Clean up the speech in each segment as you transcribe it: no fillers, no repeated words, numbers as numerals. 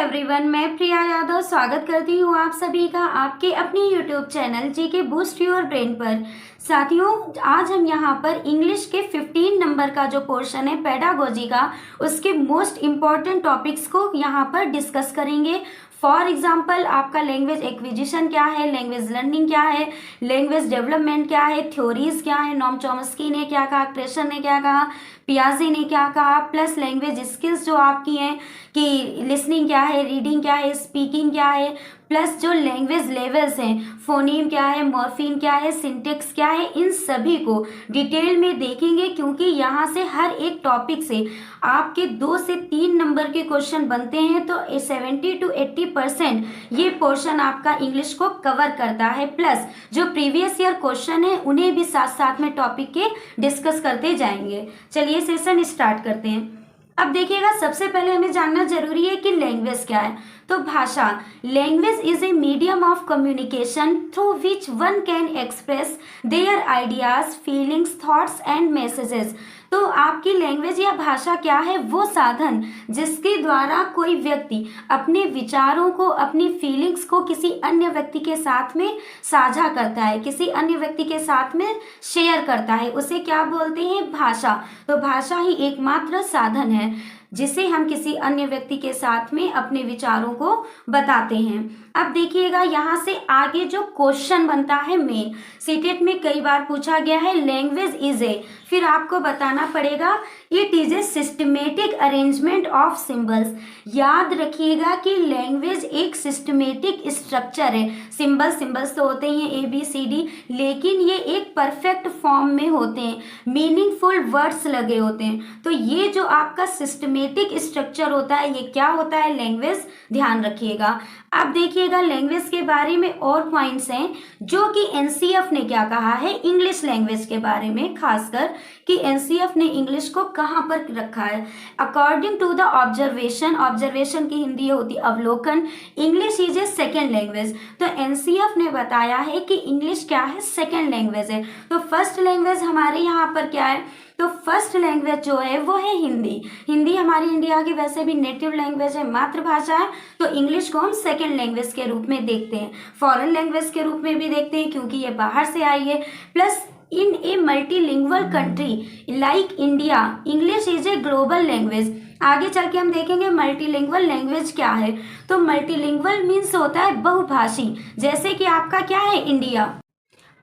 Everyone, मैं प्रिया यादव स्वागत करती हूँ आप सभी का आपके अपने YouTube channel GK boost your brain पर। साथियों, आज हम यहाँ पर इंग्लिश के 15 नंबर का जो पोर्शन है पेडागोजी का, उसके मोस्ट इम्पॉर्टेंट टॉपिक्स को यहाँ पर डिस्कस करेंगे। फॉर एग्जाम्पल, आपका लैंग्वेज एक्विजिशन क्या है, लैंग्वेज लर्निंग क्या है, लैंग्वेज डेवलपमेंट क्या है, थ्योरीज क्या है, नॉम चॉम्स्की ने क्या कहा, क्रेशन ने क्या कहा, पियाजे ने क्या कहा, प्लस लैंग्वेज स्किल्स जो आपकी हैं कि लिसनिंग क्या है, रीडिंग क्या है, स्पीकिंग क्या है, प्लस जो लैंग्वेज लेवल्स हैं, फोनीम क्या है, मॉर्फीम क्या है, सिंटेक्स क्या है, इन सभी को डिटेल में देखेंगे क्योंकि यहाँ से हर एक टॉपिक से आपके 2 से 3 नंबर के क्वेश्चन बनते हैं। तो 70 to 80% ये पोर्शन आपका इंग्लिश को कवर करता है। प्लस जो प्रीवियस ईयर क्वेश्चन है उन्हें भी साथ साथ में टॉपिक के डिस्कस करते जाएंगे। चलिए सेशन स्टार्ट करते हैं। अब देखिएगा, सबसे पहले हमें जानना जरूरी है कि लैंग्वेज क्या है। तो भाषा, language is a medium of communication through which one can express their ideas, feelings, thoughts and messages. तो आपकी लैंग्वेज या भाषा क्या है? वो साधन जिसके द्वारा कोई व्यक्ति अपने विचारों को, अपनी फीलिंग्स को किसी अन्य व्यक्ति के साथ में साझा करता है, किसी अन्य व्यक्ति के साथ में शेयर करता है, उसे क्या बोलते हैं? भाषा। तो भाषा ही एकमात्र साधन है जिसे हम किसी अन्य व्यक्ति के साथ में अपने विचारों को बताते हैं। अब देखिएगा, यहाँ से आगे जो क्वेश्चन बनता है मेन, सीटेट में कई बार पूछा गया है, लैंग्वेज इज ए, फिर आपको बताना पड़ेगा it is a systematic arrangement of symbols. याद रखिएगा कि लैंग्वेज एक सिस्टमेटिक स्ट्रक्चर है। सिंबल्स तो होते हैं ABCD, लेकिन ये एक परफेक्ट फॉर्म में होते हैं, मीनिंगफुल वर्ड्स लगे होते हैं। तो ये जो आपका सिस्टमेटिक स्ट्रक्चर होता है, ये क्या होता है? लैंग्वेज। ध्यान रखिएगा। अब देखिएगा, लैंग्वेज के बारे में और पॉइंट्स हैं जो कि NCF ने क्या कहा है इंग्लिश लैंग्वेज के बारे में, खासकर कि NCF ने इंग्लिश को कहाँ पर रखा है। अकॉर्डिंग टू द ऑब्जर्वेशन की हिंदी होती अवलोकन, English is A second language. तो NCF ने बताया है कि इंग्लिश क्या है? सेकेंड लैंग्वेज है। तो फर्स्ट लैंग्वेज हमारे यहाँ पर क्या है? तो फर्स्ट लैंग्वेज जो है वो है हिंदी। हिंदी हमारी इंडिया की वैसे भी नेटिव लैंग्वेज है, मातृभाषा है। तो इंग्लिश को हम सेकेंड लैंग्वेज के रूप में देखते हैं, फॉरेन लैंग्वेज के रूप में भी देखते हैं क्योंकि ये बाहर से आई है। Plus in A multilingual country like India, English is a global language. आगे चल के हम देखेंगे मल्टीलिंगुअल लैंग्वेज क्या है। तो मल्टीलिंगुअल मीन्स होता है बहुभाषी, जैसे कि आपका क्या है? इंडिया।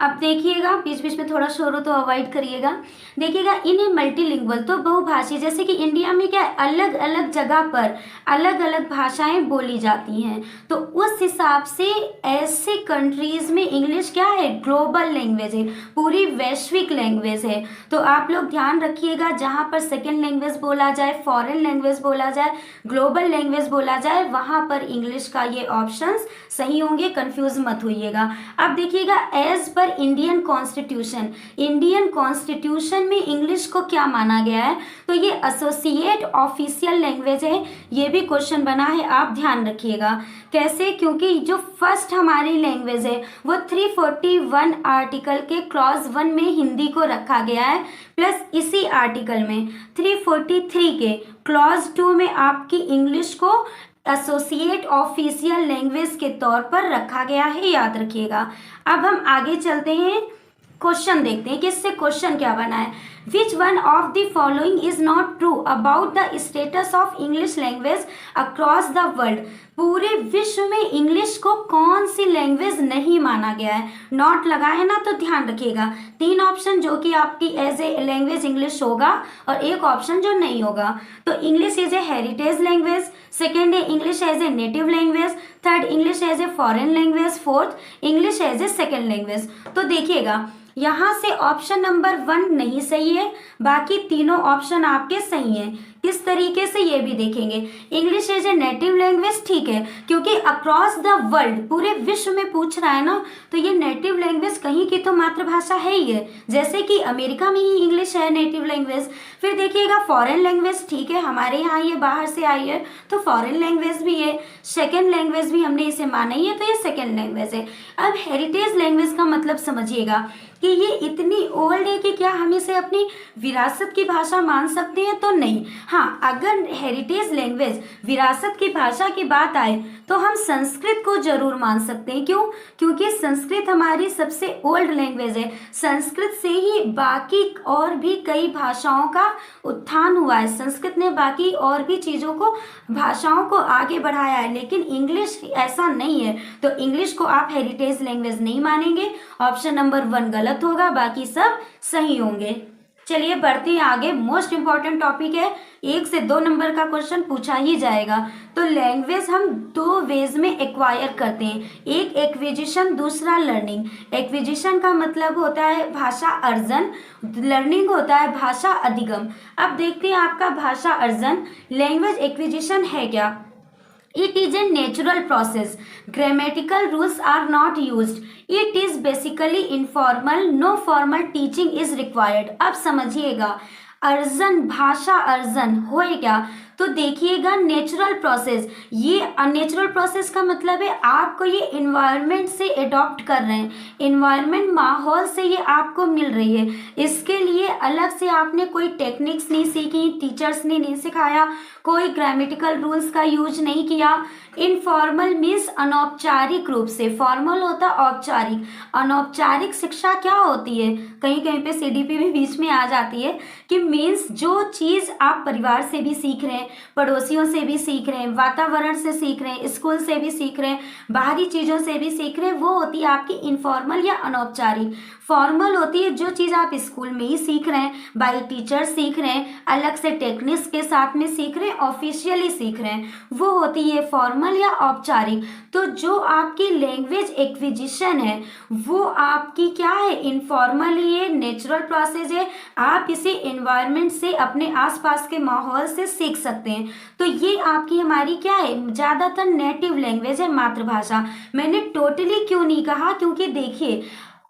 अब देखिएगा, बीच बीच में थोड़ा शोर हो तो अवॉइड करिएगा। देखिएगा, इन मल्टीलिंगुअल तो बहुभाषी, जैसे कि इंडिया में क्या अलग अलग जगह पर अलग अलग भाषाएं बोली जाती हैं। तो उस हिसाब से ऐसे कंट्रीज में इंग्लिश क्या है? ग्लोबल लैंग्वेज है, पूरी वैश्विक लैंग्वेज है। तो आप लोग ध्यान रखिएगा, जहाँ पर सेकेंड लैंग्वेज बोला जाए, फॉरेन लैंग्वेज बोला जाए, ग्लोबल लैंग्वेज बोला जाए, वहाँ पर इंग्लिश का ये ऑप्शंस सही होंगे, कंफ्यूज मत होइएगा। अब देखिएगा, एज पर इंडियन कॉन्स्टिट्यूशन में इंग्लिश को क्या माना गया है? तो ये एसोसिएट ऑफिशियल लैंग्वेज है। ये भी क्वेश्चन बना है, आप ध्यान रखिएगा। कैसे? क्योंकि जो फर्स्ट हमारी लैंग्वेज है वो 341 आर्टिकल के क्लॉज 1 में हिंदी को रखा गया है। प्लस इसी आर्टिकल में 343 के क्लॉज 2 में आपकी इंग्लिश को एसोसिएट ऑफिशियल लैंग्वेज के तौर पर रखा गया है, याद रखिएगा। अब हम आगे चलते हैं, क्वेश्चन देखते हैं कि इससे क्वेश्चन क्या बना है। Which one of the following is not true about the status of English language across the world. पूरे विश्व में इंग्लिश को कौन सी लैंग्वेज नहीं माना गया है? नॉट लगा है ना, तो ध्यान रखिएगा। 3 ऑप्शन जो कि आपकी एज ए लैंग्वेज इंग्लिश होगा और एक ऑप्शन जो नहीं होगा। तो English is a heritage language, second है English as a native language, third English as a foreign language, fourth English as a second language. तो देखिएगा, यहाँ से ऑप्शन नंबर 1 नहीं सही है, बाकी तीनों ऑप्शन आपके सही हैं। किस तरीके से ये भी देखेंगे। English as a native language ठीक है, क्योंकि अक्रॉस द वर्ल्ड, पूरे विश्व में पूछ रहा है ना, तो ये नेटिव लैंग्वेज कहीं की तो मातृभाषा है ही है, जैसे कि अमेरिका में ही इंग्लिश है नेटिव लैंग्वेज। फिर देखिएगा, फॉरेन लैंग्वेज ठीक है, हमारे यहाँ ये बाहर से आई है तो फॉरेन लैंग्वेज भी है, सेकेंड लैंग्वेज भी हमने इसे माना ही है तो ये सेकेंड लैंग्वेज है। अब हेरिटेज लैंग्वेज का मतलब समझिएगा कि ये इतनी ओल्ड है कि क्या हम इसे अपनी विरासत की भाषा मान सकते हैं? तो नहीं, हाँ, अगर हेरिटेज लैंग्वेज विरासत की भाषा की बात आए तो हम संस्कृत को जरूर मान सकते हैं। क्यों? क्योंकि संस्कृत हमारी सबसे ओल्ड लैंग्वेज है। संस्कृत से ही बाकी और भी कई भाषाओं का उत्थान हुआ है। संस्कृत ने बाकी और भी चीज़ों को, भाषाओं को आगे बढ़ाया है, लेकिन इंग्लिश ऐसा नहीं है। तो इंग्लिश को आप हेरिटेज लैंग्वेज नहीं मानेंगे। ऑप्शन नंबर 1 गलत होगा, बाकी सब सही होंगे। चलिए बढ़ते हैं आगे। मोस्ट इंपॉर्टेंट टॉपिक है, 1 से 2 नंबर का क्वेश्चन पूछा ही जाएगा। तो लैंग्वेज हम 2 वेज में एक्वायर करते हैं, एक एक्विजिशन, दूसरा लर्निंग। एक्विजिशन का मतलब होता है भाषा अर्जन, लर्निंग होता है भाषा अधिगम। अब देखते हैं आपका भाषा अर्जन, लैंग्वेज एक्विजिशन है क्या। It is a natural process. Grammatical rules are not used. It is basically informal. No formal teaching is required. अब समझिएगा, अर्जन, भाषा अर्जन होए क्या, तो देखिएगा नेचुरल प्रोसेस। ये अननेचुरल प्रोसेस का मतलब है आपको ये इन्वायरमेंट से अडॉप्ट कर रहे हैं, इन्वायरमेंट माहौल से ये आपको मिल रही है। इसके लिए अलग से आपने कोई टेक्निक्स नहीं सीखी, टीचर्स ने नहीं सिखाया, कोई ग्रामेटिकल रूल्स का यूज नहीं किया। इनफॉर्मल मीन्स अनौपचारिक रूप से, फॉर्मल होता औपचारिक। अनौपचारिक शिक्षा क्या होती है, कहीं कहीं पे सीडीपी भी बीच में आ जाती है, कि मीन्स जो चीज़ आप परिवार से भी सीख रहे हैं, पड़ोसियों से भी सीख रहे हैं, वातावरण से सीख रहे हैं, स्कूल से भी सीख रहे हैं, बाहरी चीज़ों से भी सीख रहे हैं, वो होती है आपकी इनफॉर्मल या अनौपचारिक। फॉर्मल होती है जो चीज़ आप स्कूल में ही सीख रहे हैं, बाई टीचर सीख रहे हैं, अलग से टेक्निक्स के साथ में सीख रहे हैं, ऑफिशियली सीख रहे हैं, वो होती है फॉर्मल या औपचारिक। तो जो आपकी लैंग्वेज एक्विजिशन है वो आपकी क्या है, इनफॉर्मल ही है, नेचुरल प्रोसेस है। आप इसे एनवायरनमेंट से, अपने आसपास के माहौल से सीख सकते हैं। तो ये आपकी हमारी क्या है, ज़्यादातर नेटिव लैंग्वेज है, मातृभाषा। मैंने टोटली क्यों नहीं कहा, क्योंकि देखिए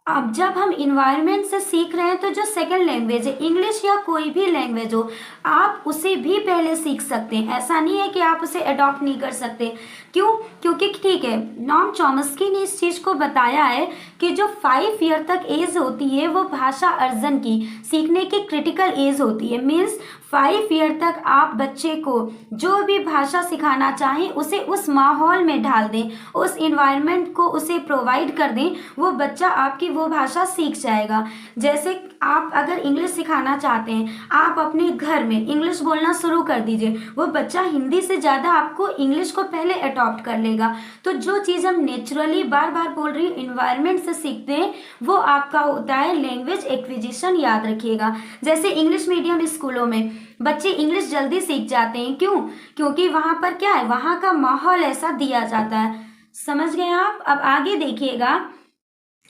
अब जब हम इन्वायरमेंट से सीख रहे हैं तो जो सेकंड लैंग्वेज है, इंग्लिश या कोई भी लैंग्वेज हो, आप उसे भी पहले सीख सकते हैं। ऐसा नहीं है कि आप उसे अडॉप्ट नहीं कर सकते। क्यों? क्योंकि ठीक है, नॉम चॉम्स्की ने इस चीज़ को बताया है कि जो 5 ईयर तक एज होती है वो भाषा अर्जन की, सीखने की क्रिटिकल एज होती है। मीन्स 5 ईयर तक आप बच्चे को जो भी भाषा सिखाना चाहें उसे उस माहौल में डाल दें, उस इन्वायरमेंट को उसे प्रोवाइड कर दें, वो बच्चा आपकी वो भाषा सीख जाएगा। जैसे आप अगर इंग्लिश सिखाना चाहते हैं, आप अपने घर में इंग्लिश बोलना शुरू कर दीजिए, वो बच्चा हिंदी से ज़्यादा आपको इंग्लिश को पहले अडॉप्ट कर लेगा। तो जो चीज़ हम नेचुरली बार बार बोल रही हूँ इन्वायरमेंट से सीखते हैं, वो आपका होता है लैंग्वेज एक्विजिशन। याद रखिएगा, जैसे इंग्लिश मीडियम स्कूलों में बच्चे इंग्लिश जल्दी सीख जाते हैं। क्यों? क्योंकि वहाँ पर क्या है, वहाँ का माहौल ऐसा दिया जाता है। समझ गए आप? अब आगे देखिएगा,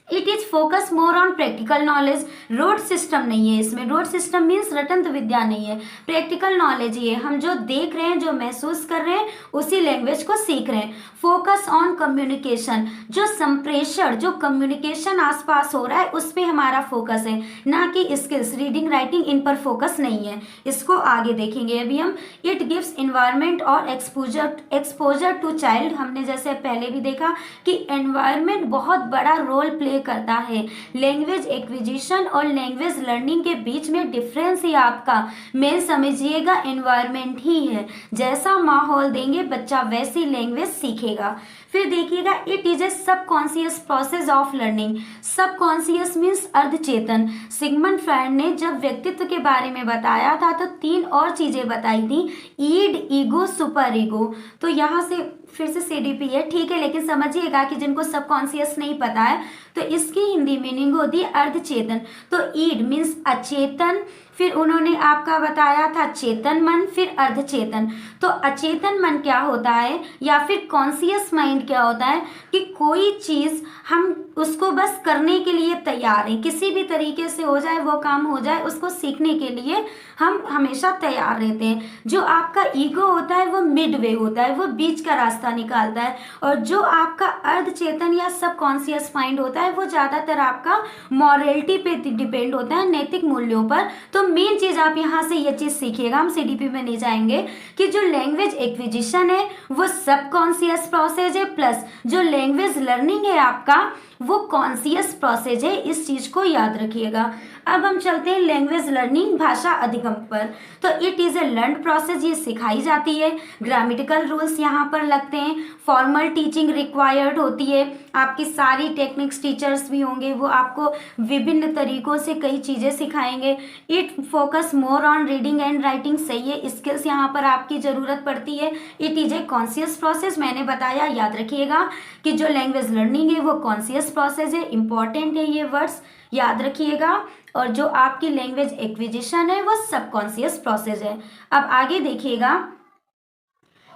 it is focus more on practical knowledge. Road system नहीं है इसमें, रोड सिस्टम मीन्स रटंत विद्या नहीं है, प्रैक्टिकल नॉलेज ही है। हम जो देख रहे हैं, जो महसूस कर रहे हैं, उसी लैंग्वेज को सीख रहे हैं। फोकस ऑन कम्युनिकेशन, जो संप्रेषण, जो कम्युनिकेशन आसपास हो रहा है उस पर हमारा फोकस है, ना कि स्किल्स, रीडिंग राइटिंग इन पर फोकस नहीं है। इसको आगे देखेंगे अभी हम। इट गिव्स इन्वायरमेंट और एक्सपोजर टू चाइल्ड। हमने जैसे पहले भी देखा कि एनवायरमेंट बहुत बड़ा रोल प्ले करता है। लैंग्वेज एक्विजिशन और लैंग्वेज लर्निंग के बीच में डिफरेंस ही आपका मेन समझिएगा एनवायरमेंट ही है। जैसा माहौल देंगे बच्चा वैसी लैंग्वेज सीखेगा। फिर देखिएगा, it is a subconscious process of learning. Subconscious means अर्धचेतन। सिगमंड फ्रायड ने जब व्यक्तित्व के बारे में बताया था तो 3 और चीजें बताई थी, ईड, ईगो, सुपर ईगो। तो यहाँ से फिर से सीडीपी है, ठीक है, लेकिन समझिएगा कि जिनको सबकॉन्शियस नहीं पता है तो इसकी हिंदी मीनिंग होती है अर्धचेतन। तो ईड मीन्स अचेतन, फिर उन्होंने आपका बताया था चेतन मन, फिर अर्धचेतन। तो अचेतन मन क्या होता है या फिर कॉन्शियस माइंड क्या होता है कि कोई चीज़ हम उसको बस करने के लिए तैयार हैं, किसी भी तरीके से हो जाए वो काम हो जाए, उसको सीखने के लिए हम हमेशा तैयार रहते हैं। जो आपका ईगो होता है वो मिड वे होता है, वो बीच का रास्ता निकालता है। और जो आपका अर्धचेतन या सबकॉन्शियस माइंड होता है वो ज़्यादातर आपका मॉरलिटी पे डिपेंड होता है, नैतिक मूल्यों पर। तो मेन चीज आप यहाँ से ये चीज सीखिएगा, हम सीडीपी में नहीं जाएंगे, कि जो लैंग्वेज एक्विजिशन है वो सब कॉन्शियस प्रोसेस है, प्लस जो लैंग्वेज लर्निंग है आपका वो कॉन्शियस प्रोसेस है। इस चीज को याद रखिएगा। अब हम चलते हैं लैंग्वेज लर्निंग भाषा अधिगम पर। तो it is A learn process, ये सिखाई जाती है। ग्रामेटिकल रूल्स यहाँ पर लगते हैं। फॉर्मल टीचिंग रिक्वायर्ड होती है। आपकी सारी टेक्निक्स टीचर्स भी होंगे, वो आपको विभिन्न तरीकों से कई चीज़ें सिखाएंगे। It focus more on reading and writing, सही है, स्किल्स यहाँ पर आपकी ज़रूरत पड़ती है। It is a conscious process, मैंने बताया, याद रखिएगा कि जो लैंग्वेज लर्निंग है वो कॉन्शियस प्रोसेस है। इंपॉर्टेंट है ये वर्ड्स, याद रखिएगा। और जो आपकी लैंग्वेज एक्विजिशन है वो सबकॉन्शियस प्रोसेस है। अब आगे देखिएगा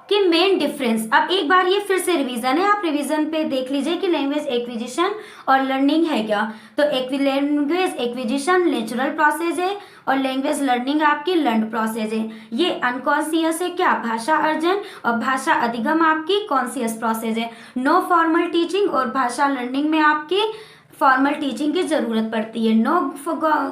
कि मेन डिफरेंस। अब एक बार ये फिर से रिवीजन है, आप रिवीजन पे देख लीजिए कि लैंग्वेज एक्विजिशन और लर्निंग है क्या। तो लैंग्वेज एक्विजिशन नेचुरल प्रोसेस है और लैंग्वेज लर्निंग आपकी लर्न प्रोसेस है। ये अनकॉन्शियस है क्या, भाषा अर्जन, और भाषा अधिगम आपकी कॉन्शियस प्रोसेस है। नो फॉर्मल टीचिंग, और भाषा लर्निंग में आपकी फॉर्मल टीचिंग की ज़रूरत पड़ती है। नो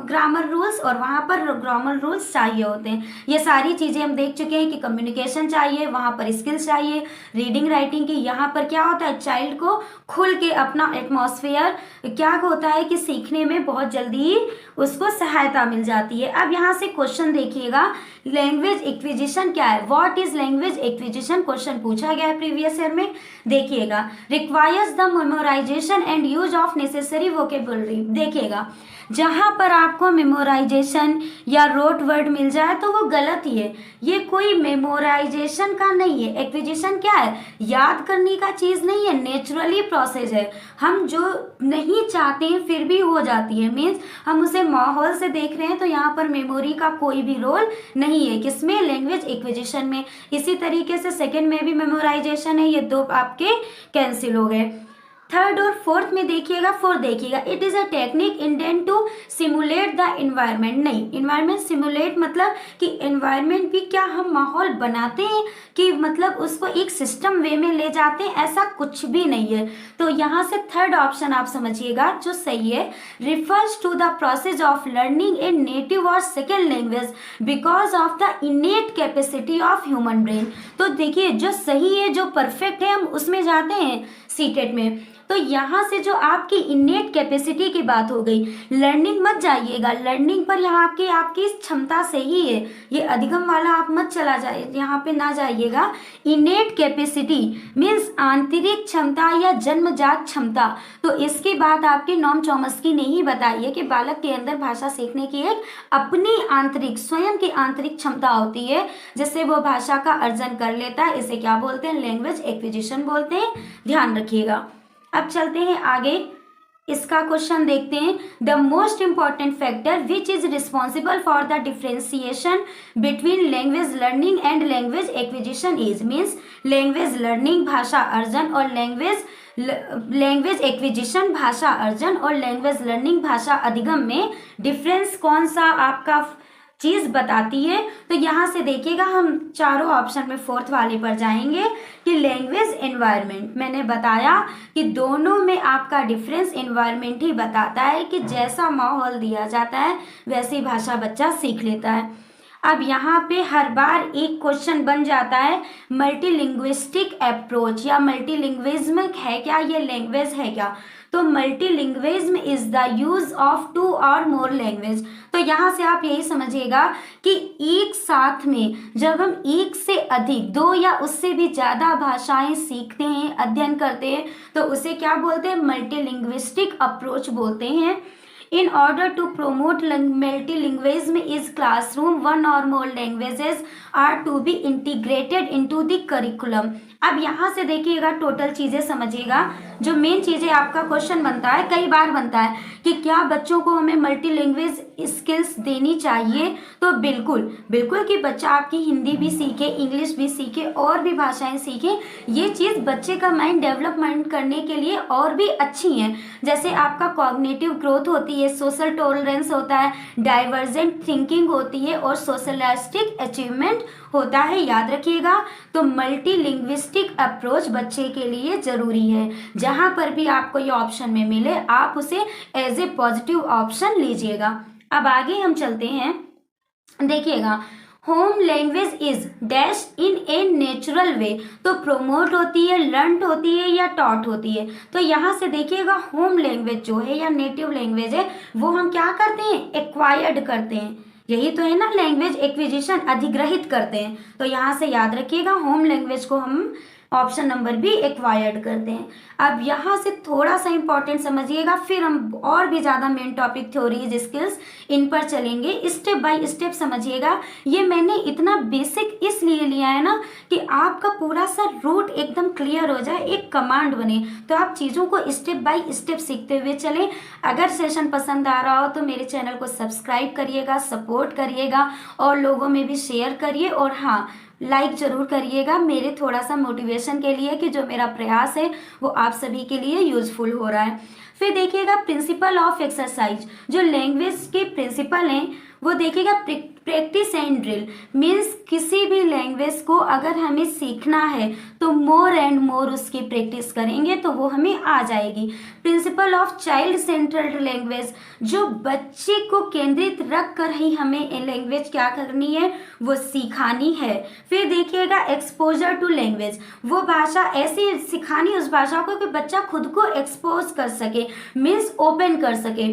ग्रामर रूल्स, और वहाँ पर ग्रामर रूल्स चाहिए होते हैं। ये सारी चीज़ें हम देख चुके हैं कि कम्युनिकेशन चाहिए, वहाँ पर स्किल्स चाहिए, रीडिंग राइटिंग की। यहाँ पर क्या होता है, चाइल्ड को खुल के अपना एटमॉस्फेयर क्या होता है कि सीखने में बहुत जल्दी उसको सहायता मिल जाती है। अब यहाँ से क्वेश्चन देखिएगा, लैंग्वेज एक्विजिशन क्या है, what is language acquisition, question पूछा गया है प्रीवियस ईयर में। देखिएगा, requires the memorisation and use of necessary vocabulary. देखिएगा, जहाँ पर आपको मेमोराइजेशन या रोट वर्ड मिल जाए तो वो गलत ही है। ये कोई मेमोराइजेशन का नहीं है। एक्विजिशन क्या है, याद करने का चीज़ नहीं है, नेचुरली प्रोसेस है। हम जो नहीं चाहते हैं फिर भी हो जाती है, मीन्स हम उसे माहौल से देख रहे हैं, तो यहाँ पर मेमोरी का कोई भी रोल नहीं है। किसमें, लैंग्वेज एक्विजिशन में। इसी तरीके से सेकंड में भी मेमोराइजेशन है, ये दो आपके कैंसिल हो गए। थर्ड और फोर्थ में देखिएगा, फोर्थ देखिएगा, it is a technique intend to simulate the environment. नहीं, इन्वायरमेंट सिमुलेट मतलब कि इन्वायरमेंट भी क्या हम माहौल बनाते हैं कि मतलब उसको एक सिस्टम वे में ले जाते हैं, ऐसा कुछ भी नहीं है। तो यहाँ से थर्ड ऑप्शन आप समझिएगा जो सही है, refers to the process of learning a native और second language because of the innate capacity of human brain. तो देखिए, जो सही है, जो परफेक्ट है, हम उसमें जाते हैं सीटेट में। तो यहाँ से जो आपकी इनेट कैपेसिटी की बात हो गई, लर्निंग मत जाइएगा, लर्निंग पर यहाँ आपकी क्षमता से ही है, ये अधिगम वाला आप मत चला जाए, यहाँ पे ना जाइएगा। इनेट कैपेसिटी मीन्स आंतरिक क्षमता या जन्मजात क्षमता। तो इसकी बात आपके नॉम चॉम्स्की ने ही बताई है कि बालक के अंदर भाषा सीखने की एक अपनी आंतरिक, स्वयं की आंतरिक क्षमता होती है, जिससे वो भाषा का अर्जन कर लेता है। इसे क्या बोलते हैं, लैंग्वेज एक्विजिशन बोलते हैं, ध्यान रखिएगा। अब चलते हैं आगे, इसका क्वेश्चन देखते हैं। The most important factor which is responsible for the differentiation between language learning and language acquisition is, means language learning भाषा अर्जन और लैंग्वेज एक्विजिशन भाषा अर्जन और लैंग्वेज लर्निंग भाषा अधिगम में डिफरेंस कौन सा आपका चीज़ बताती है। तो यहाँ से देखिएगा, हम चारों ऑप्शन में फोर्थ वाले पर जाएंगे कि लैंग्वेज एनवायरनमेंट। मैंने बताया कि दोनों में आपका डिफरेंस एनवायरनमेंट ही बताता है कि जैसा माहौल दिया जाता है वैसी भाषा बच्चा सीख लेता है। अब यहाँ पे हर बार एक क्वेश्चन बन जाता है, मल्टीलिंग्विस्टिक अप्रोच या मल्टीलिंग्विज्म है क्या, ये लैंग्वेज है क्या। तो multilingualism is the use of two और मोर लैंग्वेज। तो यहाँ से आप यही समझिएगा कि एक साथ में जब हम एक से अधिक, दो या उससे भी ज़्यादा भाषाएं सीखते हैं, अध्ययन करते हैं, तो उसे क्या बोलते हैं, मल्टीलिंग्विस्टिक अप्रोच बोलते हैं। In order to promote multilingualism is classroom, one or more languages are to be integrated into the curriculum। अब यहाँ से देखिएगा, टोटल चीज़ें समझिएगा। जो मेन चीज़ें आपका क्वेश्चन बनता है, कई बार बनता है कि क्या बच्चों को हमें मल्टी लैंग्वेज स्किल्स देनी चाहिए। तो बिल्कुल बिल्कुल कि बच्चा आपकी हिंदी भी सीखे, इंग्लिश भी सीखे, और भी भाषाएं सीखे। ये चीज़ बच्चे का माइंड डेवलपमेंट करने के लिए और भी अच्छी हैं। जैसे आपका कॉग्निटिव ग्रोथ होती है, सोशल टॉलरेंस होता है, डाइवर्जेंट थिंकिंग होती है और सोशलिस्टिक अचीवमेंट होता है, याद रखिएगा। तो मल्टीलिंग्विस्टिक अप्रोच बच्चे के लिए ज़रूरी है। जहाँ पर भी आपको ये ऑप्शन में मिले, आप उसे एज ए पॉजिटिव ऑप्शन लीजिएगा। अब आगे हम चलते हैं, देखिएगा, home language is dash in a natural way, तो प्रोमोट होती है, लर्न होती है या टॉट होती है। तो यहाँ से देखिएगा होम लैंग्वेज जो है या नेटिव लैंग्वेज है वो हम क्या करते हैं, एक्वायर्ड करते हैं। यही तो है ना लैंग्वेज एक्विजिशन, अधिग्रहित करते हैं। तो यहाँ से याद रखिएगा होम लैंग्वेज को हम ऑप्शन नंबर बी एक्वायर्ड करते हैं। अब यहाँ से थोड़ा सा इंपॉर्टेंट समझिएगा, फिर हम और भी ज़्यादा main topic theories skills in पर चलेंगे, स्टेप बाय स्टेप समझिएगा। ये मैंने इतना बेसिक इसलिए लिया है ना कि आपका पूरा सा रूट एकदम क्लियर हो जाए, एक कमांड बने, तो आप चीज़ों को स्टेप बाय स्टेप सीखते हुए चलें। अगर सेशन पसंद आ रहा हो तो मेरे चैनल को सब्सक्राइब करिएगा, सपोर्ट करिएगा और लोगों में भी शेयर करिए, और हाँ लाइक जरूर करिएगा, मेरे थोड़ा सा मोटिवेशन के लिए कि जो मेरा प्रयास है वो आप सभी के लिए यूजफुल हो रहा है। फिर देखिएगा प्रिंसिपल ऑफ एक्सरसाइज, जो लैंग्वेज के प्रिंसिपल हैं वो देखिएगा प्रैक्टिस एंड ड्रिल, मीन्स किसी भी लैंग्वेज को अगर हमें सीखना है तो मोर एंड मोर उसकी प्रैक्टिस करेंगे तो वो हमें आ जाएगी। प्रिंसिपल ऑफ चाइल्ड सेंट्रल्ड लैंग्वेज, जो बच्चे को केंद्रित रख कर ही हमें लैंग्वेज क्या करनी है, वो सिखानी है। फिर देखिएगा एक्सपोजर टू लैंग्वेज, वो भाषा ऐसी सिखानी उस भाषा को कि बच्चा खुद को एक्सपोज कर सके, मीन्स ओपन कर सके।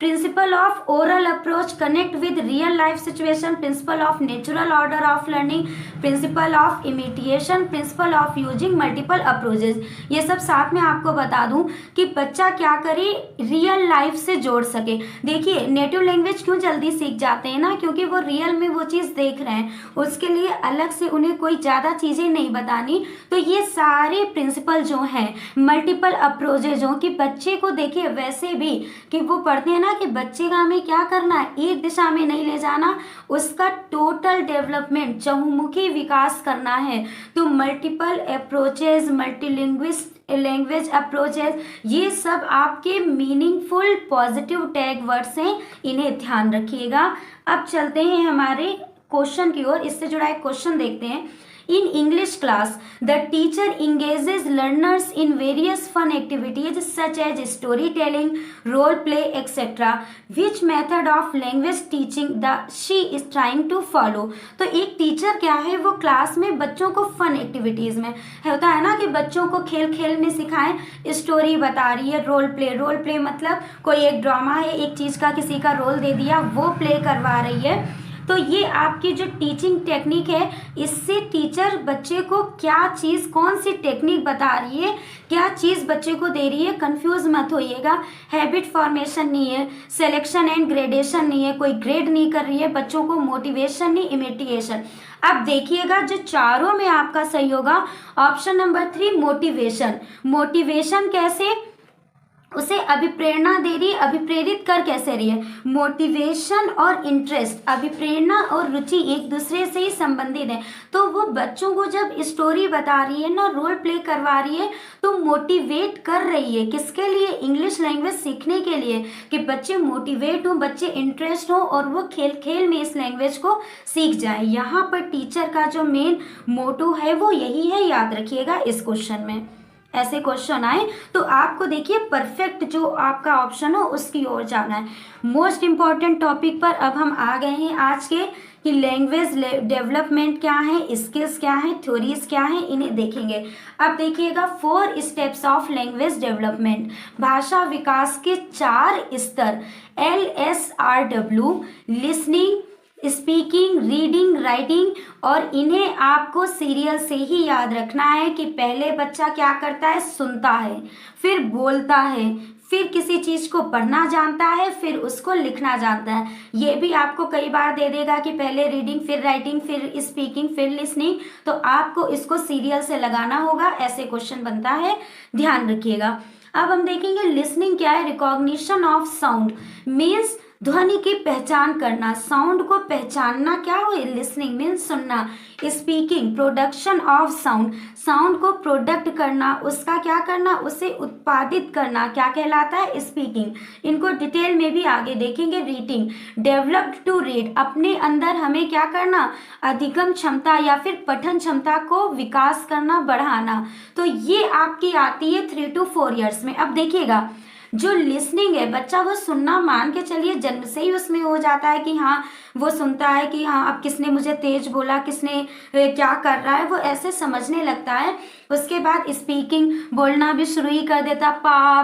Principle of oral approach, connect with real life situation. Principle of natural order of learning, principle of imitation, principle of using multiple approaches. ये सब साथ में आपको बता दूं कि बच्चा क्या करे, रियल लाइफ से जोड़ सके। देखिए नेटिव लैंग्वेज क्यों जल्दी सीख जाते हैं ना, क्योंकि वो रियल में वो चीज़ देख रहे हैं, उसके लिए अलग से उन्हें कोई ज़्यादा चीज़ें नहीं बतानी। तो ये सारे प्रिंसिपल जो हैं, मल्टीपल अप्रोचेज कि बच्चे को देखिए वैसे भी कि वो पढ़ते हैं कि बच्चे का हमें क्या करना है, एक दिशा में नहीं ले जाना, उसका टोटल डेवलपमेंट, चहुमुखी विकास करना है। तो मल्टीपल अप्रोचेज, मल्टीलिंग्विस्ट लैंग्वेज अप्रोचेज, ये सब आपके मीनिंगफुल पॉजिटिव टैग वर्ड्स हैं, इन्हें ध्यान रखिएगा। अब चलते हैं हमारे क्वेश्चन की ओर, इससे जुड़ा एक क्वेश्चन देखते हैं। In English class, the teacher engages learners in various fun activities such as storytelling, role play, etc. Which method of language teaching she is trying to follow? तो एक टीचर क्या है, वो क्लास में बच्चों को फन एक्टिविटीज़ में होता है ना कि बच्चों को खेल खेल में सिखाएं, स्टोरी बता रही है, रोल प्ले मतलब कोई एक ड्रामा है, एक चीज़ का किसी का रोल दे दिया, वो प्ले करवा रही है। तो ये आपकी जो टीचिंग टेक्निक है, इससे टीचर बच्चे को क्या चीज़, कौन सी टेक्निक बता रही है, क्या चीज़ बच्चे को दे रही है, कंफ्यूज मत होइएगा। हैबिट फॉर्मेशन नहीं है, सिलेक्शन एंड ग्रेडेशन नहीं है, कोई ग्रेड नहीं कर रही है बच्चों को, मोटिवेशन नहीं, इमिटिएशन। अब देखिएगा जो चारों में आपका सही होगा ऑप्शन नंबर 3 मोटिवेशन। मोटिवेशन कैसे, उसे अभिप्रेरणा दे रही है, अभिप्रेरित कर कैसे रही है। मोटिवेशन और इंटरेस्ट, अभिप्रेरणा और रुचि एक दूसरे से ही संबंधित है। तो वो बच्चों को जब स्टोरी बता रही है ना, रोल प्ले करवा रही है, तो मोटिवेट कर रही है किसके लिए, इंग्लिश लैंग्वेज सीखने के लिए, कि बच्चे मोटिवेट हो, बच्चे इंटरेस्ट हो और वो खेल खेल में इस लैंग्वेज को सीख जाए। यहाँ पर टीचर का जो मेन मोटो है वो यही है, याद रखिएगा इस क्वेश्चन में। ऐसे क्वेश्चन आए तो आपको देखिए परफेक्ट जो आपका ऑप्शन हो उसकी ओर जाना है। मोस्ट इंपॉर्टेंट टॉपिक पर अब हम आ गए हैं आज के, कि लैंग्वेज डेवलपमेंट क्या है, स्किल्स क्या है, थ्योरीज क्या है, इन्हें देखेंगे। अब देखिएगा 4 स्टेप्स ऑफ लैंग्वेज डेवलपमेंट, भाषा विकास के 4 स्तर, LSRW, listening, speaking, reading, writing. और इन्हें आपको सीरियल से ही याद रखना है कि पहले बच्चा क्या करता है, सुनता है, फिर बोलता है, फिर किसी चीज़ को पढ़ना जानता है, फिर उसको लिखना जानता है। ये भी आपको कई बार दे देगा कि पहले रीडिंग, फिर राइटिंग, फिर स्पीकिंग, फिर लिसनिंग, तो आपको इसको सीरियल से लगाना होगा, ऐसे क्वेश्चन बनता है, ध्यान रखिएगा। अब हम देखेंगे लिसनिंग क्या है, रिकॉग्निशन ऑफ साउंड, मीन्स ध्वनि की पहचान करना, साउंड को पहचानना क्या हुई, लिसनिंग मीन्स सुनना। Speaking, production of sound, sound को प्रोडक्ट करना, उसका क्या करना, उसे उत्पादित करना, क्या कहलाता है, स्पीकिंग। इनको डिटेल में भी आगे देखेंगे। रीडिंग, डेवलप्ड टू रीड, अपने अंदर हमें क्या करना, अधिगम क्षमता या फिर पठन क्षमता को विकास करना, बढ़ाना। तो ये आपकी आती है 3 to 4 ईयर्स में। अब देखिएगा जो लिसनिंग है, बच्चा वो सुनना मान के चलिए जन्म से ही उसमें हो जाता है कि हाँ वो सुनता है कि हाँ अब किसने मुझे तेज बोला, किसने क्या कर रहा है, वो ऐसे समझने लगता है। उसके बाद स्पीकिंग, बोलना भी शुरू ही कर देता, पा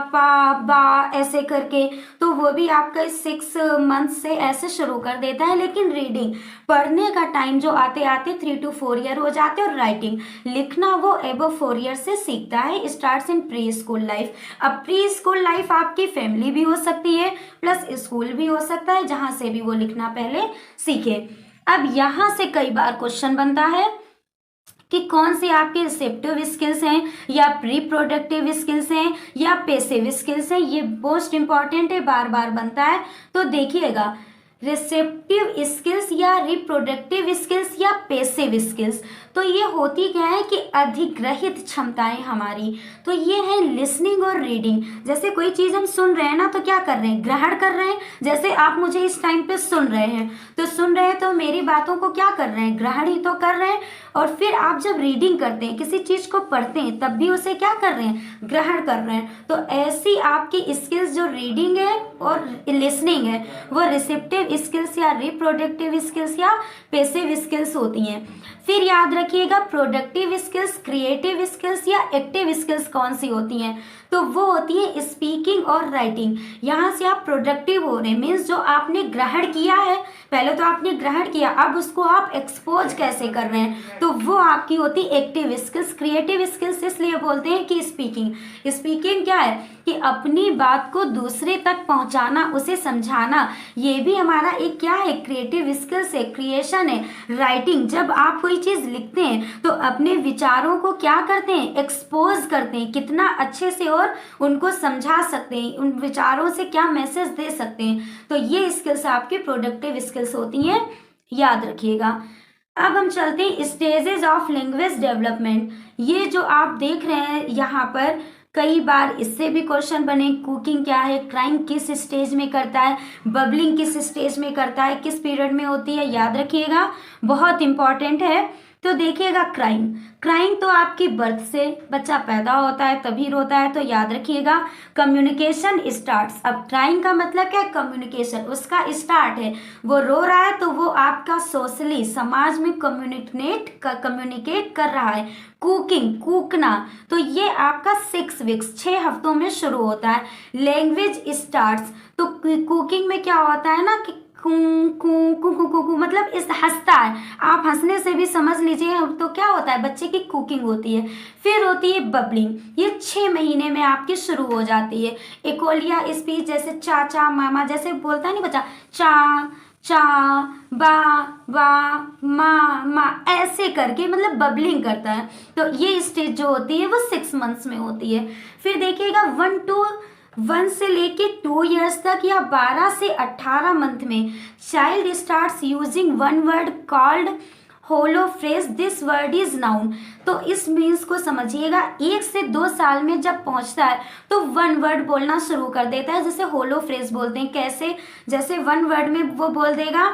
बा ऐसे करके। तो वो भी आपका 6 मंथ से ऐसे शुरू कर देता है। लेकिन रीडिंग, पढ़ने का टाइम जो आते आते 3 to 4 ईयर हो जाते हैं। और राइटिंग, लिखना वो एबव 4 ईयर से सीखता है। Starts in pre school life. अब प्री स्कूल लाइफ आपकी फैमिली भी हो सकती है प्लस स्कूल भी हो सकता है, जहाँ से भी वो लिखना पहले सीखे। अब यहाँ से कई बार क्वेश्चन बनता है कि कौन सी आपकी रिसेप्टिव स्किल्स हैं या रिप्रोडक्टिव स्किल्स हैं या पैसिव स्किल्स हैं। ये मोस्ट इंपॉर्टेंट है, बार बार बनता है। तो देखिएगा, रिसेप्टिव स्किल्स या रिप्रोडक्टिव स्किल्स या पैसिव स्किल्स, तो ये होती क्या है कि अधिग्रहित क्षमताएं हमारी। तो ये है लिसनिंग और रीडिंग। जैसे कोई चीज़ हम सुन रहे हैं ना, तो क्या कर रहे हैं, ग्रहण कर रहे हैं। जैसे आप मुझे इस टाइम पे सुन रहे हैं, तो सुन रहे हैं तो मेरी बातों को क्या कर रहे हैं, ग्रहण ही तो कर रहे हैं। और फिर आप जब रीडिंग करते हैं, किसी चीज़ को पढ़ते हैं, तब भी उसे क्या कर रहे हैं, ग्रहण कर रहे हैं। तो ऐसी आपकी स्किल्स जो रीडिंग है और लिसनिंग है, वो रिसेप्टिव स्किल्स या रिप्रोडक्टिव स्किल्स या पैसिव स्किल्स होती हैं। फिर याद रखिएगा, प्रोडक्टिव स्किल्स, क्रिएटिव स्किल्स या एक्टिव स्किल्स कौन सी होती हैं, तो वो होती है स्पीकिंग और राइटिंग। यहाँ से आप प्रोडक्टिव हो रहे हैं, मीन्स जो आपने ग्रहण किया है, पहले तो आपने ग्रहण किया, अब उसको आप एक्सपोज कैसे कर रहे हैं, तो वो आपकी होती एक्टिव स्किल्स। क्रिएटिव स्किल्स इसलिए बोलते हैं कि स्पीकिंग, स्पीकिंग क्या है कि अपनी बात को दूसरे तक पहुंचाना, उसे समझाना, ये भी हमारा एक क्या है, क्रिएटिव स्किल्स है, क्रिएशन है। राइटिंग, जब आप कोई चीज़ लिखते हैं तो अपने विचारों को क्या करते हैं, एक्सपोज करते हैं, कितना अच्छे से और उनको समझा सकते हैं, उन विचारों से क्या मैसेज दे सकते हैं। तो ये स्किल्स आपकी प्रोडक्टिव स्किल्स होती हैं, याद रखिएगा। अब हम चलते हैं स्टेजेस ऑफ लैंग्वेज डेवलपमेंट। ये जो आप देख रहे हैं यहाँ पर, कई बार इससे भी क्वेश्चन बने, कुकिंग क्या है, क्राइंग किस स्टेज में करता है, बबलिंग किस स्टेज में करता है, किस पीरियड में होती है, याद रखिएगा, बहुत इंपॉर्टेंट है। तो देखिएगा, क्राइंग, क्राइंग तो आपकी बर्थ से बच्चा पैदा होता है तभी रोता है, तो याद रखिएगा। कम्युनिकेशन स्टार्ट्स, अब क्राइंग का मतलब क्या है, कम्युनिकेशन, उसका स्टार्ट है, वो रो रहा है तो वो आपका सोशली, समाज में कम्युनिकेट कर रहा है। कुकिंग, कूकना, तो ये आपका 6 वीक्स, 6 हफ्तों में शुरू होता है। लैंग्वेज स्टार्ट्स, तो कुकिंग में क्या होता है ना कि कू कू कू कू कू, मतलब इस हंसता है, आप हंसने से भी समझ लीजिए, तो क्या होता है, बच्चे की कुकिंग होती है। फिर होती है बबलिंग, ये 6 महीने में आपकी शुरू हो जाती है। एकोलिया स्पीच, जैसे चाचा मामा, जैसे बोलता है नहीं बच्चा, चा चा बा मा ऐसे करके, मतलब बबलिंग करता है। तो ये स्टेज जो होती है वो 6 मंथ्स में होती है। फिर देखिएगा 1 से लेके 2 ईयर्स तक या 12 से 18 मंथ में child starts using one word called holophrase, this word is noun. तो इस मीन्स को समझिएगा, 1 से 2 साल में जब पहुंचता है तो 1 वर्ड बोलना शुरू कर देता है, जैसे होलो फ्रेज बोलते हैं। कैसे, जैसे 1 वर्ड में वो बोल देगा,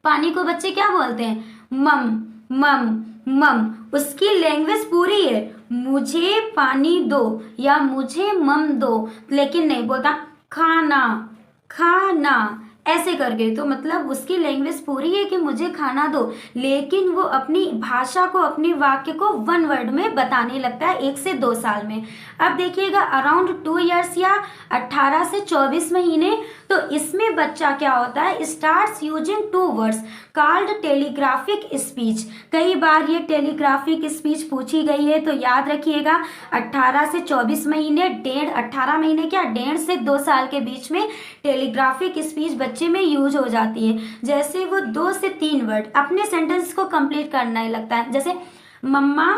पानी को बच्चे क्या बोलते हैं, मम मम मम। उसकी लैंग्वेज पूरी है, मुझे पानी दो या मुझे मम दो, लेकिन नहीं बोलता खाना खाना ऐसे करके। तो मतलब उसकी लैंग्वेज पूरी है कि मुझे खाना दो, लेकिन वो अपनी भाषा को, अपनी वाक्य को 1 वर्ड में बताने लगता है 1 से 2 साल में। अब देखिएगा अराउंड 2 ईयर्स या 18 से 24 महीने, तो इसमें बच्चा क्या होता है, starts using 2 words called telegraphic speech. कई बार ये टेलीग्राफिक स्पीच पूछी गई है, तो याद रखिएगा 18 से 24 महीने, 18 महीने क्या, 1.5 से 2 साल के बीच में टेलीग्राफिक स्पीच बच्चे में यूज हो जाती है। जैसे वो 2 से 3 वर्ड अपने सेंटेंस को कंप्लीट करने लगता है, जैसे मम्मा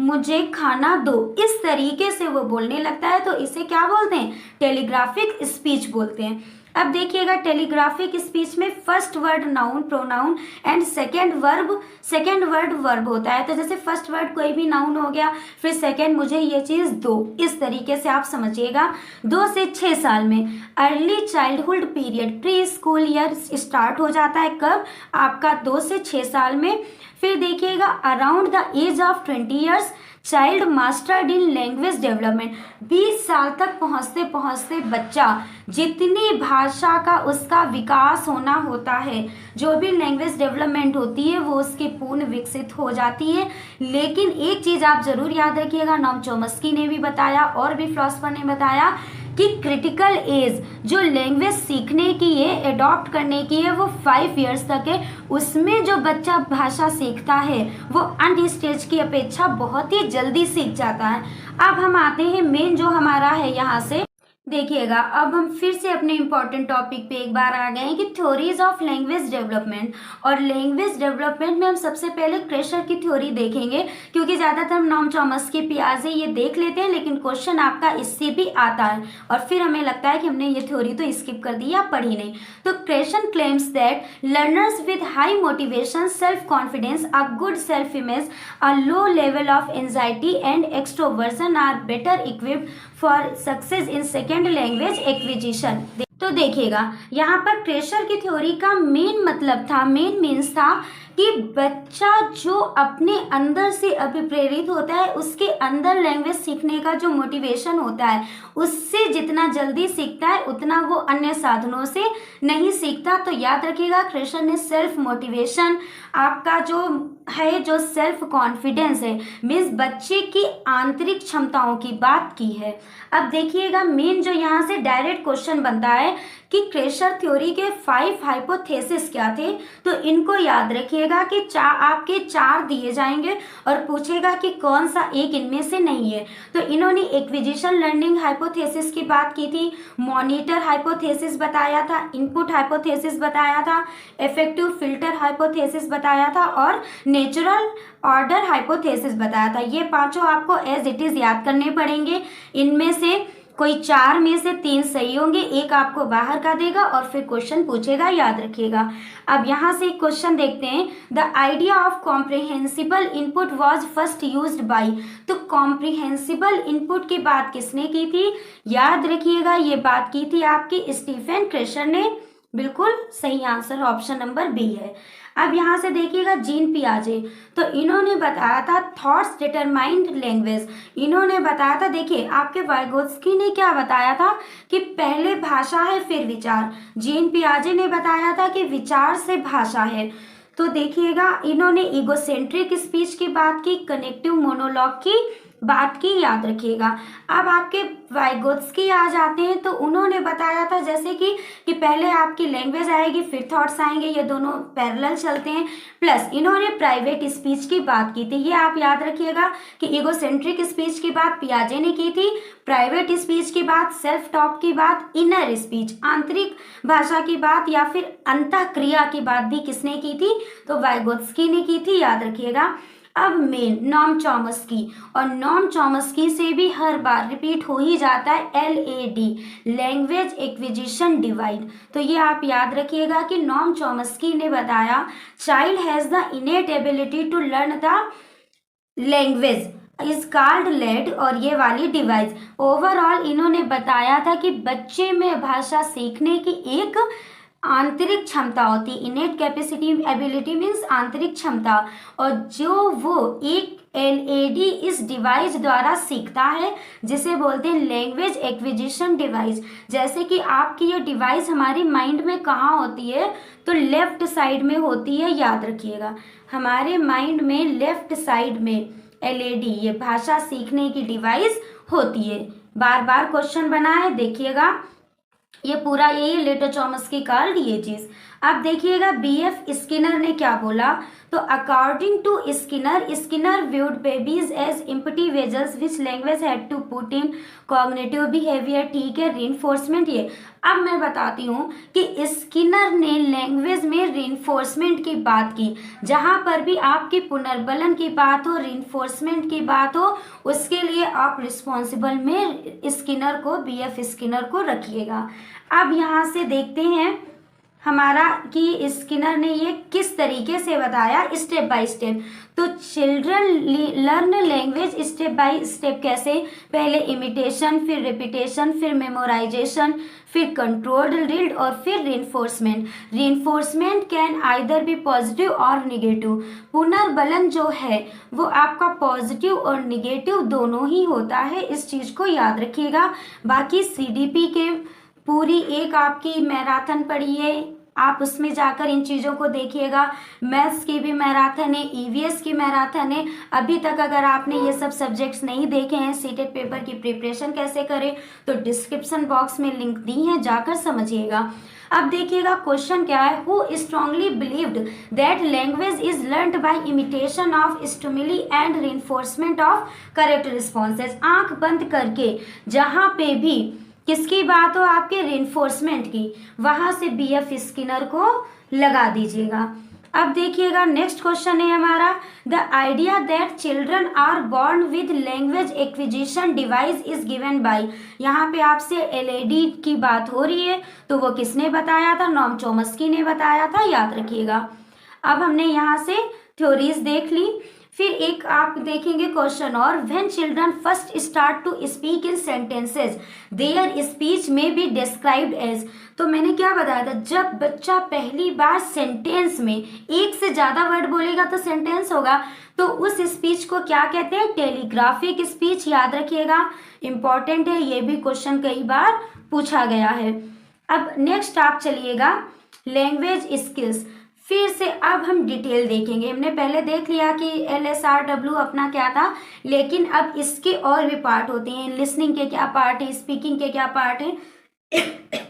मुझे खाना दो, इस तरीके से वो बोलने लगता है, तो इसे क्या बोलते हैं, टेलीग्राफिक स्पीच बोलते हैं। अब देखिएगा टेलीग्राफिक स्पीच में first word noun pronoun and second word verb होता है। तो जैसे फर्स्ट वर्ड कोई भी नाउन हो गया, फिर सेकेंड मुझे ये चीज़ दो, इस तरीके से आप समझिएगा। 2 से 6 साल में early childhood period, pre school year start हो जाता है, कब, आपका 2 से 6 साल में। फिर देखिएगा around the age of 20 years, child mastered in language development. 20 साल तक पहुँचते पहुँचते बच्चा जितनी भाषा का उसका विकास होना होता है, जो भी लैंग्वेज डेवलपमेंट होती है वो उसकी पूर्ण विकसित हो जाती है। लेकिन एक चीज़ आप ज़रूर याद रखिएगा, नॉम चॉम्स्की ने भी बताया और भी फिलोसफर ने बताया कि क्रिटिकल एज जो लैंग्वेज सीखने की है, एडॉप्ट करने की है, वो 5 इयर्स तक है। उसमें जो बच्चा भाषा सीखता है वो अंत स्टेज की अपेक्षा बहुत ही जल्दी सीख जाता है। अब हम आते हैं मेन जो हमारा है यहाँ से देखिएगा, अब हम फिर से अपने इम्पोर्टेंट टॉपिक पे एक बार आ गए हैं कि थ्योरीज ऑफ लैंग्वेज डेवलपमेंट। और लैंग्वेज डेवलपमेंट में हम सबसे पहले क्रेशर की थ्योरी देखेंगे, क्योंकि ज़्यादातर हम नॉम चॉम्स्की, पियाजे ये देख लेते हैं, लेकिन क्वेश्चन आपका इससे भी आता है और फिर हमें लगता है कि हमने ये थ्योरी तो स्किप कर दी या पढ़ी नहीं। तो Krashen claims that learners with high motivation, self confidence, a good self image, a low level of anxiety and extroversion are better equipped for success in second language acquisition. तो देखिएगा यहाँ पर क्रेशर की थ्योरी का main मतलब था, main means था कि बच्चा जो अपने अंदर से अभिप्रेरित होता है, उसके अंदर लैंग्वेज सीखने का जो मोटिवेशन होता है, उससे जितना जल्दी सीखता है उतना वो अन्य साधनों से नहीं सीखता। तो याद रखिएगा, क्रेशर ने सेल्फ मोटिवेशन, आपका जो है जो सेल्फ कॉन्फिडेंस है, मीन्स बच्चे की आंतरिक क्षमताओं की बात की है। अब देखिएगा मेन जो यहाँ से डायरेक्ट क्वेश्चन बनता है कि क्रेशर थ्योरी के 5 हाइपोथेसिस क्या थे। तो इनको याद रखिएगा कि आपके 4 दिए जाएंगे और पूछेगा कि कौन सा एक इनमें से नहीं है। तो इन्होंने एक्विजिशन लर्निंग हाइपोथेसिस की बात की थी, मॉनिटर हाइपोथेसिस बताया था, इनपुट हाइपोथेसिस बताया था, इफेक्टिव फिल्टर हाइपोथेसिस बताया था और नेचुरल ऑर्डर हाइपोथेसिस बताया था। ये पांचों आपको एज इट इज याद करने पड़ेंगे। इनमें से कोई 4 में से 3 सही होंगे, एक आपको बाहर का देगा और फिर क्वेश्चन पूछेगा, याद रखिएगा। अब यहाँ से एक क्वेश्चन देखते हैं, the idea of comprehensible input was first used by. तो कॉम्प्रिहेंसिबल इनपुट की बात किसने की थी? याद रखिएगा, ये बात की थी आपकी स्टीफन क्रेशर ने। बिल्कुल सही आंसर ऑप्शन नंबर बी है। अब यहाँ से देखिएगा जीन पियाजे, तो इन्होंने बताया था थॉट्स डिटरमाइंड लैंग्वेज। इन्होंने बताया था, देखिए आपके वाइगोत्स्की ने क्या बताया था कि पहले भाषा है फिर विचार। जीन पियाजे ने बताया था कि विचार से भाषा है। तो देखिएगा इन्होंने ईगोसेंट्रिक स्पीच की बात की, कनेक्टिव मोनोलॉग की बात की, याद रखिएगा। अब आपके वाइगोत्स्की आ जाते हैं, तो उन्होंने बताया था जैसे कि पहले आपकी लैंग्वेज आएगी फिर थॉट्स आएंगे, ये दोनों पैरेलल चलते हैं। प्लस इन्होंने प्राइवेट स्पीच की बात की थी, ये आप याद रखिएगा कि ईगोसेंट्रिक स्पीच की बात पियाजे ने की थी, प्राइवेट स्पीच की बात, सेल्फ टॉक की बात, इनर स्पीच आंतरिक भाषा की बात या फिर अंतःक्रिया की बात भी किसने की थी? तो वाइगोत्स्की ने की थी, याद रखिएगा। अब मेन नॉम चॉम्स्की, और नॉम चॉम्स्की से भी हर बार रिपीट हो ही जाता है LAD, लैंग्वेज एक्विजिशन डिवाइड। तो ये आप याद रखिएगा कि नॉम चॉम्स्की ने बताया child has the innate ability to learn the language is called LAD, और ये वाली डिवाइस। ओवरऑल इन्होंने बताया था कि बच्चे में भाषा सीखने की एक आंतरिक क्षमता होती, इनेट कैपेसिटी एबिलिटी मीन्स आंतरिक क्षमता, और जो वो एक LAD इस डिवाइस द्वारा सीखता है जिसे बोलते हैं लैंग्वेज एक्विजिशन डिवाइस। जैसे कि आपकी ये डिवाइस हमारी माइंड में कहाँ होती है? तो लेफ्ट साइड में होती है, याद रखिएगा। हमारे माइंड में लेफ्ट साइड में LAD ये भाषा सीखने की डिवाइस होती है। बार बार क्वेश्चन बना है, देखिएगा ये पूरा यही लेटो चॉम्स्की कॉल्ड ये चीज। अब देखिएगा BF स्किनर ने क्या बोला, तो according to Skinner viewed babies as empty vessels which language had to put in cognitive behaviour. ठीक है, रीइंफोर्समेंट। ये अब मैं बताती हूँ कि स्किनर ने लैंग्वेज में रीइंफोर्समेंट की बात की। जहाँ पर भी आपकी पुनर्बलन की बात हो, रीइंफोर्समेंट की बात हो, उसके लिए आप रिस्पॉन्सिबल में स्किनर को, BF स्किनर को रखिएगा। अब यहाँ से देखते हैं हमारा कि स्किनर ने ये किस तरीके से बताया, स्टेप बाय स्टेप। तो children learn language step by step कैसे, पहले इमिटेशन, फिर रिपीटेशन, फिर मेमोराइजेशन, फिर कंट्रोल्ड रीड और फिर reinforcement. Reinforcement can either be positive और निगेटिव। पुनर्बलन जो है वो आपका पॉजिटिव और निगेटिव दोनों ही होता है, इस चीज़ को याद रखिएगा। बाकी सीडीपी के पूरी एक आपकी मैराथन पड़ी है, आप उसमें जाकर इन चीज़ों को देखिएगा। मैथ्स की भी मैराथन है, ईवीएस की मैराथन है। अभी तक अगर आपने ये सब सब्जेक्ट्स नहीं देखे हैं, सीटेट पेपर की प्रिपरेशन कैसे करें, तो डिस्क्रिप्शन बॉक्स में लिंक दी है, जाकर समझिएगा। अब देखिएगा क्वेश्चन क्या है, who strongly believed that language is learned by imitation of stimuli and reinforcement of correct responses. आंख बंद करके जहाँ पे भी किसकी बात हो, आपके रीइंफोर्समेंट की, वहां से बीएफ स्किनर को लगा दीजिएगा। अब देखिएगा नेक्स्ट क्वेश्चन है हमारा, the idea that children are born with language acquisition device is given by. यहाँ पे आपसे एलएडी की बात हो रही है, तो वो किसने बताया था, नॉम चॉम्स्की ने बताया था, याद रखिएगा। अब हमने यहाँ से थ्योरीज देख ली, फिर एक आप देखेंगे क्वेश्चन और, when children first start to speak in sentences their speech में बी डिस्क्राइब्ड एज। तो मैंने क्या बताया था, जब बच्चा पहली बार सेंटेंस में एक से ज़्यादा वर्ड बोलेगा तो सेंटेंस होगा, तो उस स्पीच को क्या कहते हैं, टेलीग्राफिक स्पीच, याद रखिएगा, इंपॉर्टेंट है, ये भी क्वेश्चन कई बार पूछा गया है। अब नेक्स्ट आप चलिएगा लैंग्वेज स्किल्स, फिर से अब हम डिटेल देखेंगे। हमने पहले देख लिया कि LSRW अपना क्या था, लेकिन अब इसके और भी पार्ट होते हैं, लिसनिंग के क्या पार्ट है, स्पीकिंग के क्या पार्ट है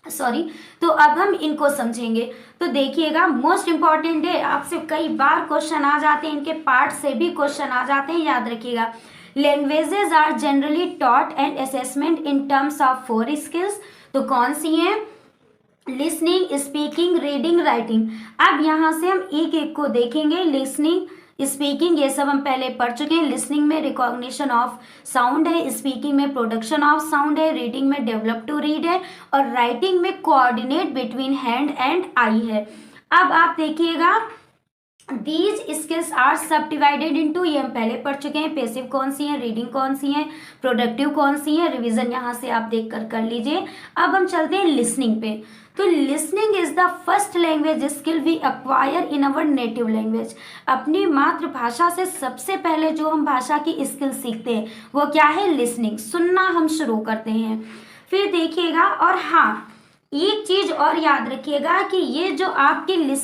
सॉरी, तो अब हम इनको समझेंगे। तो देखिएगा मोस्ट इंपॉर्टेंट है, आपसे कई बार क्वेश्चन आ जाते हैं, इनके पार्ट से भी क्वेश्चन आ जाते हैं, याद रखिएगा। Languages are generally taught and assessment in terms of 4 skills. तो कौन सी हैं, लिसनिंग, स्पीकिंग, रीडिंग, राइटिंग। अब यहाँ से हम एक एक को देखेंगे। लिसनिंग, स्पीकिंग, ये सब हम पहले पढ़ चुके हैं। लिसनिंग में रिकॉग्निशन ऑफ साउंड है, स्पीकिंग में प्रोडक्शन ऑफ साउंड है, रीडिंग में डेवलप टू रीड है, और राइटिंग में coordinate between hand and I है। अब आप देखिएगा दीज स्किल्स आर सब डिवाइडेड इनटू, ये हम पहले पढ़ चुके हैं, पैसिव कौन सी है, रीडिंग कौन सी है, प्रोडक्टिव कौन सी है, रिवीजन यहाँ से आप देख कर लीजिए। अब हम चलते हैं लिसनिंग पे। तो listening is the first language skill we acquire in our native language. अपनी मातृभाषा से सबसे पहले जो हम भाषा की स्किल सीखते हैं वो क्या है, लिसनिंग, सुनना हम शुरू करते हैं। फिर देखिएगा, और हाँ एक चीज और याद रखिएगा कि ये जो आपकी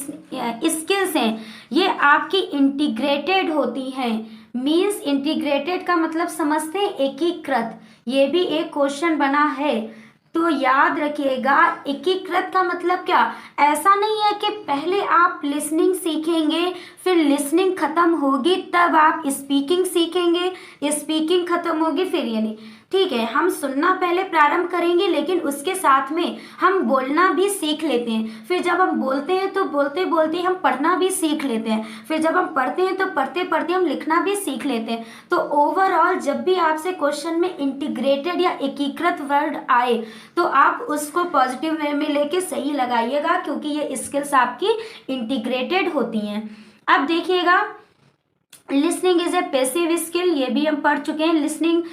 स्किल्स हैं ये आपकी इंटीग्रेटेड होती हैं। मीन्स इंटीग्रेटेड का मतलब समझते हैं, एकीकृत। ये भी एक क्वेश्चन बना है, तो याद रखिएगा एकीकृत का मतलब क्या, ऐसा नहीं है कि पहले आप लिसनिंग सीखेंगे फिर लिसनिंग खत्म होगी तब आप स्पीकिंग सीखेंगे, स्पीकिंग खत्म होगी फिर ये नहीं। ठीक है, हम सुनना पहले प्रारंभ करेंगे लेकिन उसके साथ में हम बोलना भी सीख लेते हैं। फिर जब हम बोलते हैं तो बोलते बोलते हम पढ़ना भी सीख लेते हैं। फिर जब हम पढ़ते हैं तो पढ़ते पढ़ते हम लिखना भी सीख लेते हैं। तो ओवरऑल जब भी आपसे क्वेश्चन में इंटीग्रेटेड या एकीकृत वर्ड आए तो आप उसको पॉजिटिव वे में लेके सही लगाइएगा, क्योंकि ये स्किल्स आपकी इंटीग्रेटेड होती हैं। अब देखिएगा listening is a passive skill, ये भी हम पढ़ चुके हैं। Listening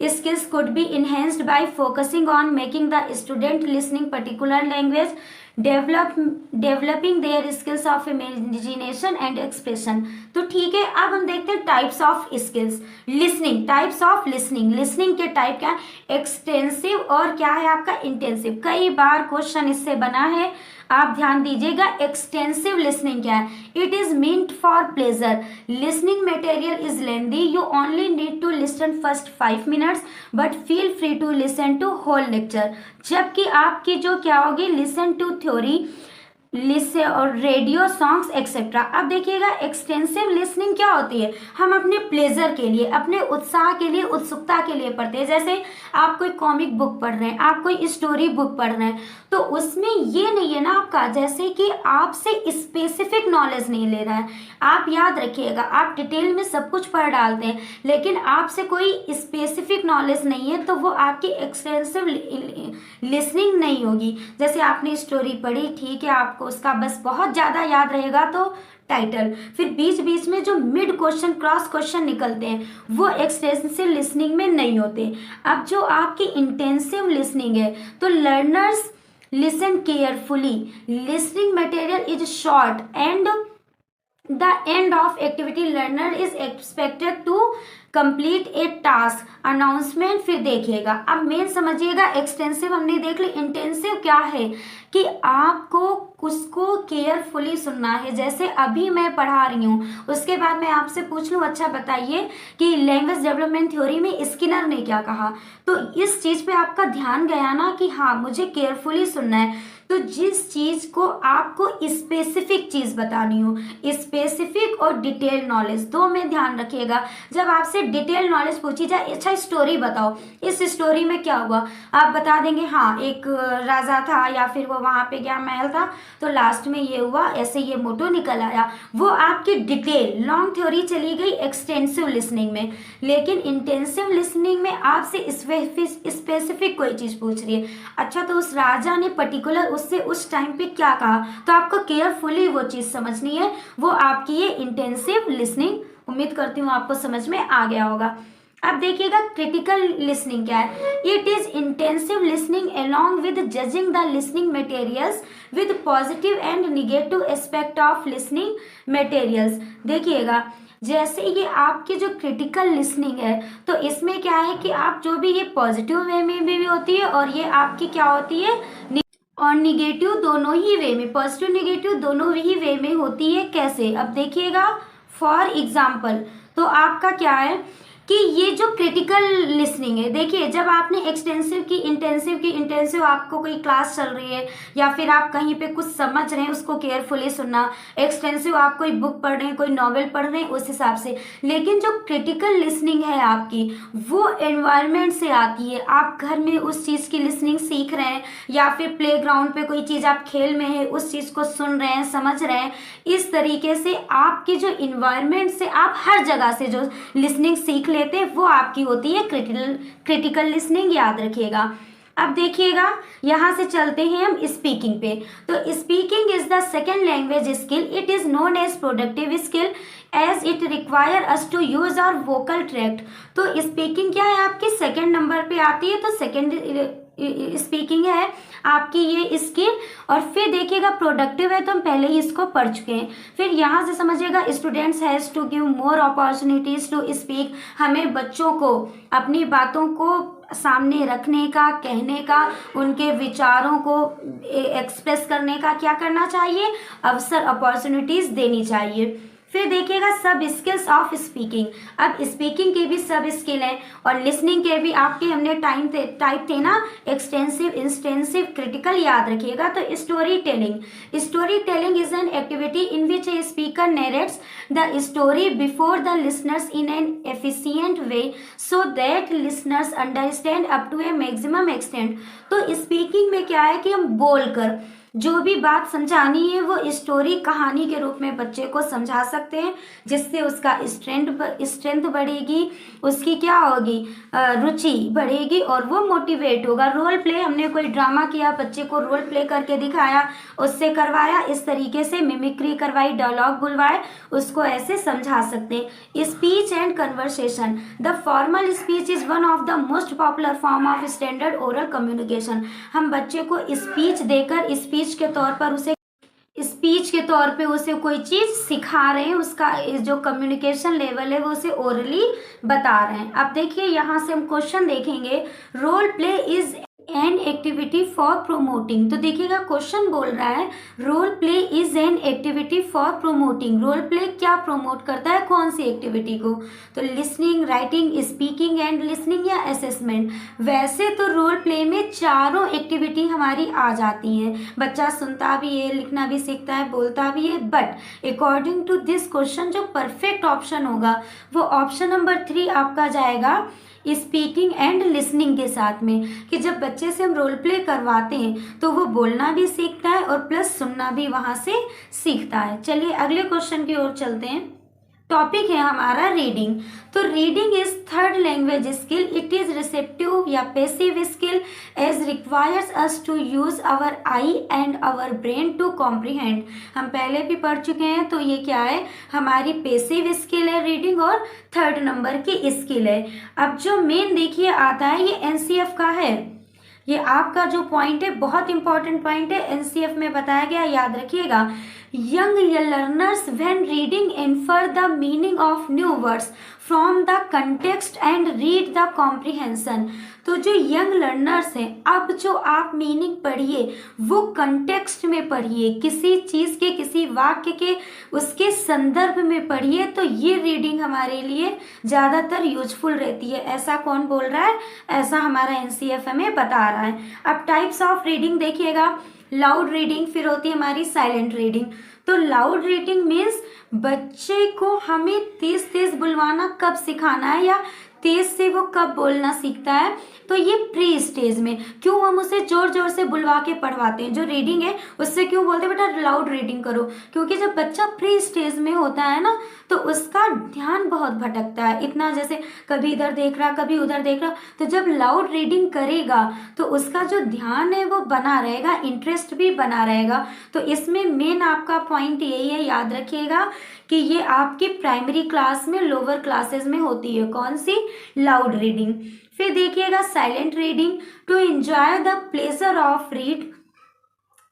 skills could be enhanced by focusing on making the student listening particular language, developing their skills of imagination and expression। तो ठीक है, अब हम देखते हैं types of skills. Listening, types of listening, listening के टाइप क्या है, एक्सटेंसिव और क्या है आपका इंटेंसिव। कई बार क्वेश्चन इससे बना है, आप ध्यान दीजिएगा। एक्सटेंसिव लिसनिंग क्या है, it is meant for pleasure, listening material is lengthy, you only need to listen first 5 minutes but feel free to listen to whole lecture. जबकि आपकी जो क्या होगी, लिसन टू थ्योरी लिसे और रेडियो सॉन्ग्स एक्सेट्रा। अब देखिएगा एक्सटेंसिव लिसनिंग क्या होती है, हम अपने प्लेजर के लिए, अपने उत्साह के लिए, उत्सुकता के लिए पढ़ते हैं। जैसे आप कोई कॉमिक बुक पढ़ रहे हैं, आप कोई स्टोरी बुक पढ़ रहे हैं, तो उसमें ये नहीं है ना आपका, जैसे कि आपसे स्पेसिफिक नॉलेज नहीं ले रहा है। आप याद रखिएगा, आप डिटेल में सब कुछ पढ़ डालते हैं, लेकिन आपसे कोई स्पेसिफिक नॉलेज नहीं है, तो वो आपकी एक्सटेंसिव लिसनिंग नहीं होगी। जैसे आपने स्टोरी पढ़ी, ठीक है, आपको उसका बस बहुत ज़्यादा याद रहेगा तो टाइटल, फिर बीच बीच में जो मिड क्वेश्चन, क्रॉस क्वेश्चन निकलते हैं, वो एक्सटेंसिव लिसनिंग में नहीं होते। अब जो आपकी इंटेंसिव लिसनिंग है, तो learners listen carefully, listening material is short and the end of activity learner is expected to complete a task announcement. फिर देखिएगा, अब मेन समझिएगा, एक्सटेंसिव हमने देख ली, इंटेंसिव क्या है कि आपको उसको केयरफुली सुनना है। जैसे अभी मैं पढ़ा रही हूँ, उसके बाद मैं आपसे पूछ लूँ, अच्छा बताइए कि लैंग्वेज डेवलपमेंट थ्योरी में स्किनर ने क्या कहा, तो इस चीज़ पे आपका ध्यान गया ना कि हाँ मुझे केयरफुली सुनना है। तो जिस चीज़ को आपको स्पेसिफिक चीज़ बतानी हो, स्पेसिफिक और डिटेल नॉलेज दो में ध्यान रखिएगा। जब आपसे डिटेल नॉलेज पूछी जाए, अच्छा स्टोरी बताओ, इस स्टोरी में क्या हुआ, आप बता देंगे हाँ एक राजा था या फिर वो वहाँ पे गया, महल था, तो लास्ट में ये हुआ, ऐसे ये मोटो निकल आया, वो आपकी डिटेल लॉन्ग थ्योरी चली गई एक्सटेंसिव लिसनिंग में। लेकिन इंटेंसिव लिसनिंग में आपसे स्पेसिफिक कोई चीज़ पूछ रही है, अच्छा तो उस राजा ने पर्टिकुलर उससे उस टाइम पे क्या कहा, तो आपको केयरफुली वो चीज़ समझनी है, वो आपकी ये इंटेंसिव लिसनिंग। उम्मीद करती हूँ आपको समझ में आ गया होगा। अब देखिएगा क्रिटिकल लिसनिंग क्या है, it is intensive listening along with judging the listening materials with positive and negative aspect of listening materials. देखिएगा जैसे ये आपकी जो क्रिटिकल लिसनिंग है, तो इसमें क्या है कि आप जो भी ये पॉजिटिव वे में भी होती है और ये आपकी क्या होती है और निगेटिव, दोनों ही वे में, पॉजिटिव निगेटिव दोनों ही वे में होती है। कैसे, अब देखिएगा फॉर एग्जाम्पल, तो आपका क्या है कि ये जो क्रिटिकल लिसनिंग है, देखिए जब आपने एक्सटेंसिव की, इंटेंसिव आपको कोई क्लास चल रही है या फिर आप कहीं पे कुछ समझ रहे हैं, उसको केयरफुली सुनना। एक्सटेंसिव आप कोई बुक पढ़ रहे हैं, कोई नॉवेल पढ़ रहे हैं, उस हिसाब से। लेकिन जो क्रिटिकल लिसनिंग है आपकी, वो एनवायरनमेंट से आती है। आप घर में उस चीज़ की लिसनिंग सीख रहे हैं या फिर प्ले ग्राउंड पर कोई चीज़ आप खेल में है, उस चीज़ को सुन रहे हैं, समझ रहे हैं। इस तरीके से आपकी जो इन्वायरमेंट से आप हर जगह से जो लिसनिंग सीख लेते हैं, वो आपकी होती है क्रिटिकल लिसनिंग, याद रखिएगा। अब देखिएगा यहाँ से चलते हैं हम स्पीकिंग पे। तो speaking is the second language skill, it is known as productive skill as it require us to use our vocal tract. तो स्पीकिंग क्या है आपकी सेकेंड नंबर पे आती है, तो सेकेंड स्पीकिंग है आपकी ये स्किल। और फिर देखिएगा प्रोडक्टिव है, तो हम पहले ही इसको पढ़ चुके हैं। फिर यहाँ से समझिएगा students has to give more opportunities to speak, हमें बच्चों को अपनी बातों को सामने रखने का, कहने का, उनके विचारों को एक्सप्रेस करने का क्या करना चाहिए, अवसर, अपॉर्चुनिटीज देनी चाहिए। फिर देखिएगा सब स्किल्स ऑफ स्पीकिंग। अब स्पीकिंग के भी सब स्किल हैं और लिसनिंग के भी आपके हमने टाइप थे ना, एक्सटेंसिव, इंटेंसिव, क्रिटिकल, याद रखिएगा। तो story telling is an activity in which a speaker narrates the story before the listeners in an efficient way so that listeners understand up to a maximum extent. तो speaking में क्या है कि हम बोलकर जो भी बात समझानी है वो स्टोरी, कहानी के रूप में बच्चे को समझा सकते हैं, जिससे उसका स्ट्रेंथ बढ़ेगी, उसकी क्या होगी, रुचि बढ़ेगी और वो मोटिवेट होगा। रोल प्ले, हमने कोई ड्रामा किया, बच्चे को रोल प्ले करके दिखाया, उससे करवाया, इस तरीके से मिमिक्री करवाई, डायलॉग बुलवाए, उसको ऐसे समझा सकते हैं। Speech and conversation, the formal speech is one of the most popular form of standard oral communication. हम बच्चे को स्पीच देकर, स्पीच के तौर पे उसे कोई चीज़ सिखा रहे हैं, उसका जो कम्युनिकेशन लेवल है वो उसे ओरली बता रहे हैं। अब देखिए यहाँ से हम क्वेश्चन देखेंगे, role play is an activity for promoting. तो देखिएगा क्वेश्चन बोल रहा है role play is an activity for promoting. Role play क्या प्रोमोट करता है, कौन सी एक्टिविटी को? तो listening, writing, speaking and listening या असेसमेंट। वैसे तो रोल प्ले में चारों एक्टिविटी हमारी आ जाती हैं, बच्चा सुनता भी है, लिखना भी सीखता है, बोलता भी है, but according to this question जो परफेक्ट ऑप्शन होगा वो ऑप्शन नंबर 3 आपका जाएगा स्पीकिंग एंड लिसनिंग के साथ में, कि जब बच्चे से हम रोल प्ले करवाते हैं तो वो बोलना भी सीखता है और प्लस सुनना भी वहाँ से सीखता है। चलिए अगले क्वेश्चन की ओर चलते हैं। टॉपिक है हमारा रीडिंग। तो reading is third language skill. It is receptive या passive skill as requires us to use our eye and our brain to comprehend. हम पहले भी पढ़ चुके हैं, तो ये क्या है, हमारी पैसिव स्किल है रीडिंग और थर्ड नंबर की स्किल है। अब जो मेन देखिए आता है ये एनसीएफ का है, ये आपका जो पॉइंट है बहुत इंपॉर्टेंट पॉइंट है, एनसीएफ में बताया गया, याद रखिएगा। Young learners when reading infer the meaning of new words from the context and read the comprehension. तो जो यंग लर्नर्स हैं, अब जो आप मीनिंग पढ़िए वो कंटेक्स्ट में पढ़िए, किसी चीज़ के, किसी वाक्य के, उसके संदर्भ में पढ़िए, तो ये रीडिंग हमारे लिए ज़्यादातर यूजफुल रहती है। ऐसा कौन बोल रहा है? ऐसा हमारा एनसीएफ हमें बता रहा है। अब टाइप्स ऑफ रीडिंग देखिएगा, लाउड रीडिंग, फिर होती है हमारी साइलेंट रीडिंग। तो लाउड रीडिंग मीन्स बच्चे को हमें तेज तेज बुलवाना कब सिखाना है या तेज से वो कब बोलना सीखता है, तो ये प्री स्टेज में। क्यों हम उसे जोर जोर से बुलवा के पढ़वाते हैं, जो रीडिंग है उससे क्यों बोलते हैं बेटा लाउड रीडिंग करो? क्योंकि जब बच्चा प्री स्टेज में होता है ना, तो उसका ध्यान बहुत भटकता है, इतना जैसे कभी इधर देख रहा कभी उधर देख रहा। तो जब लाउड रीडिंग करेगा तो उसका जो ध्यान है वो बना रहेगा, इंटरेस्ट भी बना रहेगा। तो इसमें मेन आपका पॉइंट यही है, याद रखिएगा कि ये आपकी प्राइमरी क्लास में, लोअर क्लासेस में होती है। कौन सी? Loud reading. फिर देखिएगा silent reading, to enjoy the pleasure of read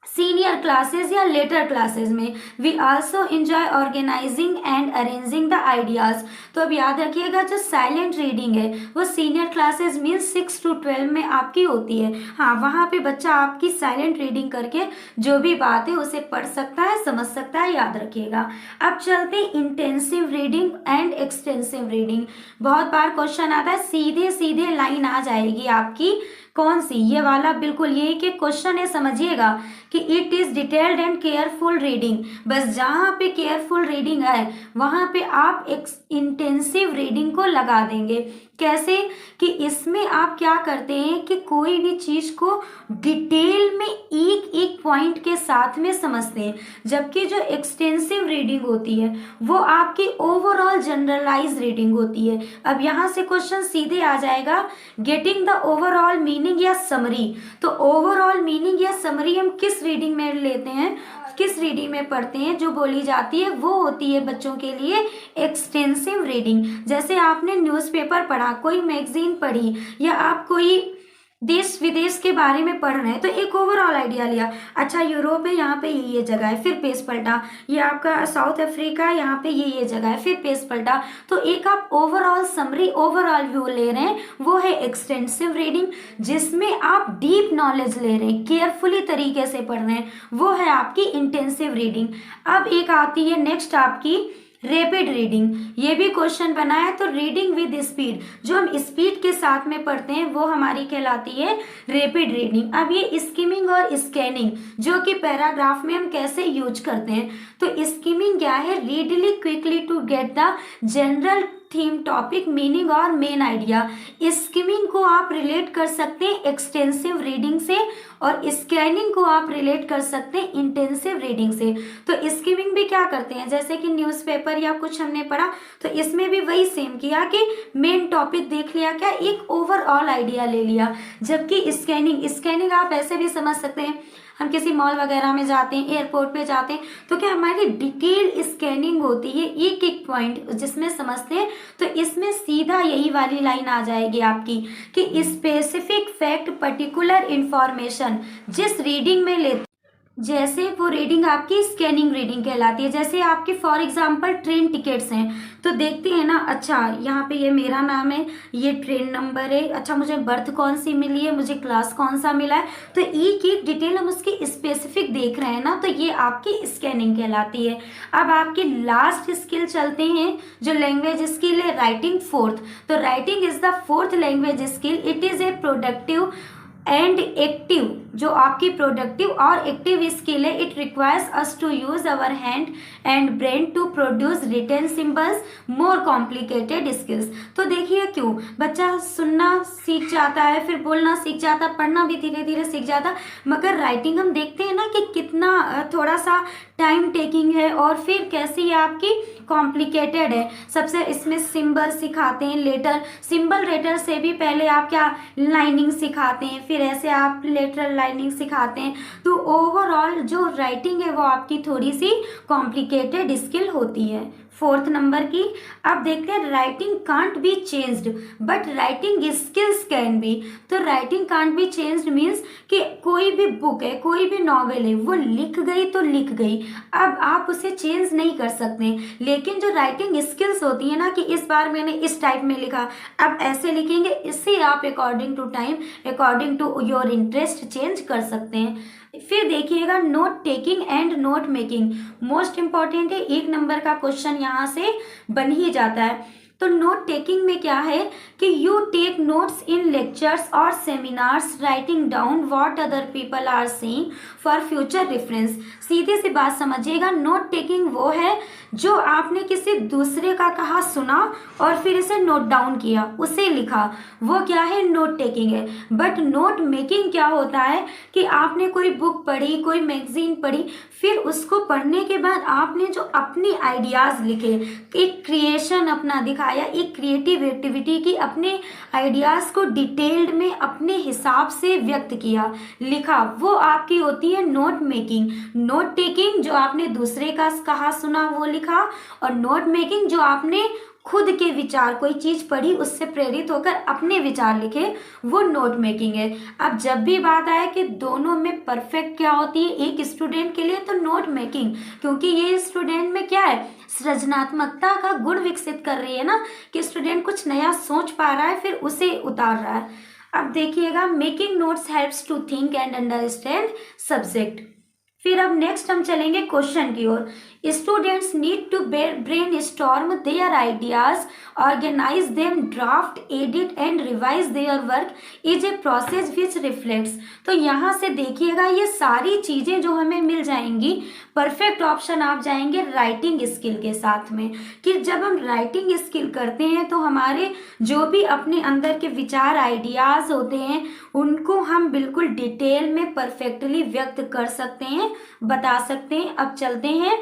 senior classes या लेटर क्लासेस में। We also enjoy organising and arranging the ideas. तो अब याद रखिएगा जो साइलेंट रीडिंग है वो सीनियर क्लासेस मीन्स 6 to 12 में आपकी होती है। हाँ, वहाँ पे बच्चा आपकी साइलेंट रीडिंग करके जो भी बात है उसे पढ़ सकता है, समझ सकता है, याद रखिएगा। अब चलते हैं intensive reading and extensive reading. बहुत बार क्वेश्चन आता है, सीधे सीधे लाइन आ जाएगी आपकी, कौन सी? ये वाला, बिल्कुल यही के क्वेश्चन है, समझिएगा कि it is detailed and careful reading. बस जहाँ पे केयरफुल रीडिंग है वहाँ पे आप इंटेंसिव रीडिंग को लगा देंगे। कैसे? कि इसमें आप क्या करते हैं कि कोई भी चीज़ को डिटेल में एक एक पॉइंट के साथ में समझते हैं, जबकि जो एक्सटेंसिव रीडिंग होती है वो आपकी ओवरऑल जनरलाइज रीडिंग होती है। अब यहाँ से क्वेश्चन सीधे आ जाएगा, गेटिंग द ओवरऑल मीनिंग या समरी। तो ओवरऑल मीनिंग या समरी हम किस रीडिंग में लेते हैं, किस रीडिंग में पढ़ते हैं? जो बोली जाती है वो होती है बच्चों के लिए एक्सटेंसिव रीडिंग। जैसे आपने न्यूज़पेपर पढ़ा, कोई मैगजीन पढ़ी, या आप कोई देश विदेश के बारे में पढ़ रहे हैं, तो एक ओवरऑल आइडिया लिया, अच्छा यूरोप है, यहाँ पे ये जगह है, फिर पेज पलटा, ये आपका साउथ अफ्रीका है, यहाँ पे ये जगह है, फिर पेज पलटा। तो एक आप ओवरऑल समरी, ओवरऑल व्यू ले रहे हैं, वो है एक्सटेंसिव रीडिंग। जिसमें आप डीप नॉलेज ले रहे हैं, केयरफुली तरीके से पढ़ रहे हैं, वो है आपकी इंटेंसिव रीडिंग। अब एक आती है नेक्स्ट आपकी रैपिड रीडिंग। ये भी क्वेश्चन बना है, तो रीडिंग विद स्पीड, जो हम स्पीड के साथ में पढ़ते हैं वो हमारी कहलाती है रैपिड रीडिंग। अब ये स्किमिंग और स्कैनिंग जो कि पैराग्राफ में हम कैसे यूज करते हैं, तो स्किमिंग क्या है? Readily quickly to get the general theme, topic, meaning और मेन आइडिया। स्किमिंग को आप रिलेट कर सकते हैं एक्सटेंसिव रीडिंग से, और स्कैनिंग को आप रिलेट कर सकते हैं इंटेंसिव रीडिंग से। तो स्किमिंग भी क्या करते हैं, जैसे कि न्यूज़पेपर या कुछ हमने पढ़ा, तो इसमें भी वही सेम किया कि मेन टॉपिक देख लिया, क्या एक ओवरऑल आइडिया ले लिया। जबकि स्कैनिंग आप ऐसे भी समझ सकते हैं, हम किसी मॉल वगैरह में जाते हैं, एयरपोर्ट पे जाते हैं, तो क्या हमारी डिटेल स्कैनिंग होती है, एक एक पॉइंट जिसमें समझते हैं। तो इसमें सीधा यही वाली लाइन आ जाएगी आपकी कि स्पेसिफिक फैक्ट, पर्टिकुलर इंफॉर्मेशन जिस रीडिंग में लेते जैसे वो रीडिंग आपकी स्कैनिंग रीडिंग कहलाती है। जैसे आपके फॉर एग्जांपल ट्रेन टिकट्स हैं, तो देखते हैं ना, अच्छा यहाँ पे ये मेरा नाम है, ये ट्रेन नंबर है, अच्छा मुझे बर्थ कौन सी मिली है, मुझे क्लास कौन सा मिला है, तो एक एक डिटेल हम उसकी स्पेसिफिक देख रहे हैं ना, तो ये आपकी स्कैनिंग कहलाती है। अब आपकी लास्ट स्किल चलते हैं, जो लैंग्वेज स्किल है राइटिंग फोर्थ। तो writing is the fourth language skill. It is a productive and active, जो आपकी प्रोडक्टिव और एक्टिव स्किल है। It requires us to use our hand and brain to produce written symbols more complicated skills. तो देखिए क्यों बच्चा सुनना सीख जाता है, फिर बोलना सीख जाता, पढ़ना भी धीरे धीरे सीख जाता, मगर राइटिंग हम देखते हैं ना कि कितना थोड़ा सा टाइम टेकिंग है, और फिर कैसी है आपकी कॉम्प्लिकेटेड है। सबसे इसमें सिंबल सिखाते हैं, लेटर, सिंबल लेटर से भी पहले आप क्या लाइनिंग सिखाते हैं, फिर ऐसे आप लेटरल लाइनिंग सिखाते हैं। तो ओवरऑल जो राइटिंग है वो आपकी थोड़ी सी कॉम्प्लिकेटेड स्किल होती है फोर्थ नंबर की। अब देखते हैं writing can't be changed but writing skills can be. तो writing can't be changed means कि कोई भी बुक है, कोई भी नॉवेल है, वो लिख गई तो लिख गई, अब आप उसे चेंज नहीं कर सकते। लेकिन जो राइटिंग स्किल्स होती है ना, कि इस बार मैंने इस टाइप में लिखा, अब ऐसे लिखेंगे, इससे आप according to time, according to your interest change कर सकते हैं। फिर देखिएगा note taking and note making, most important है, एक नंबर का क्वेश्चन यहाँ से बन ही जाता है। तो नोट टेकिंग में क्या है कि you take notes in lectures और seminars, writing down what other people are saying for future reference. सीधी सी बात समझिएगा, नोट टेकिंग वो है जो आपने किसी दूसरे का कहा सुना और फिर इसे नोट डाउन किया, उसे लिखा, वो क्या है, नोट टेकिंग है। बट नोट मेकिंग क्या होता है कि आपने कोई बुक पढ़ी, कोई मैगजीन पढ़ी, फिर उसको पढ़ने के बाद आपने जो अपनी आइडियाज़ लिखे, एक क्रिएशन अपना दिखाया, एक क्रिएटिव एक्टिविटी की, अपने आइडियाज़ को डिटेल्ड में अपने हिसाब से व्यक्त किया, लिखा, वो आपकी होती है नोट मेकिंग। नोट टेकिंग जो आपने दूसरे का कहा सुना वो लिखा, और नोट मेकिंग जो आपने खुद के विचार, कोई चीज पढ़ी उससे प्रेरित होकर अपने विचार लिखे, वो नोट मेकिंग है। अब जब भी बात आए कि दोनों में परफेक्ट क्या होती है एक स्टूडेंट के लिए, तो नोट मेकिंग, क्योंकि ये स्टूडेंट में क्या है, सृजनात्मकता का गुण विकसित कर रही है ना, कि स्टूडेंट कुछ नया सोच पा रहा है फिर उसे उतार रहा है। अब देखिएगा making notes helps to think and understand subject. फिर अब नेक्स्ट हम चलेंगे क्वेश्चन की ओर। Students need to brainstorm their ideas, organise them, draft, edit and revise their work is a process which reflects. तो यहाँ से देखिएगा ये सारी चीज़ें जो हमें मिल जाएंगी, परफेक्ट ऑप्शन आप जाएंगे राइटिंग स्किल के साथ में, कि जब हम राइटिंग स्किल करते हैं तो हमारे जो भी अपने अंदर के विचार, आइडियाज़ होते हैं, उनको हम बिल्कुल डिटेल में परफेक्टली व्यक्त कर सकते हैं, बता सकते हैं। अब चलते हैं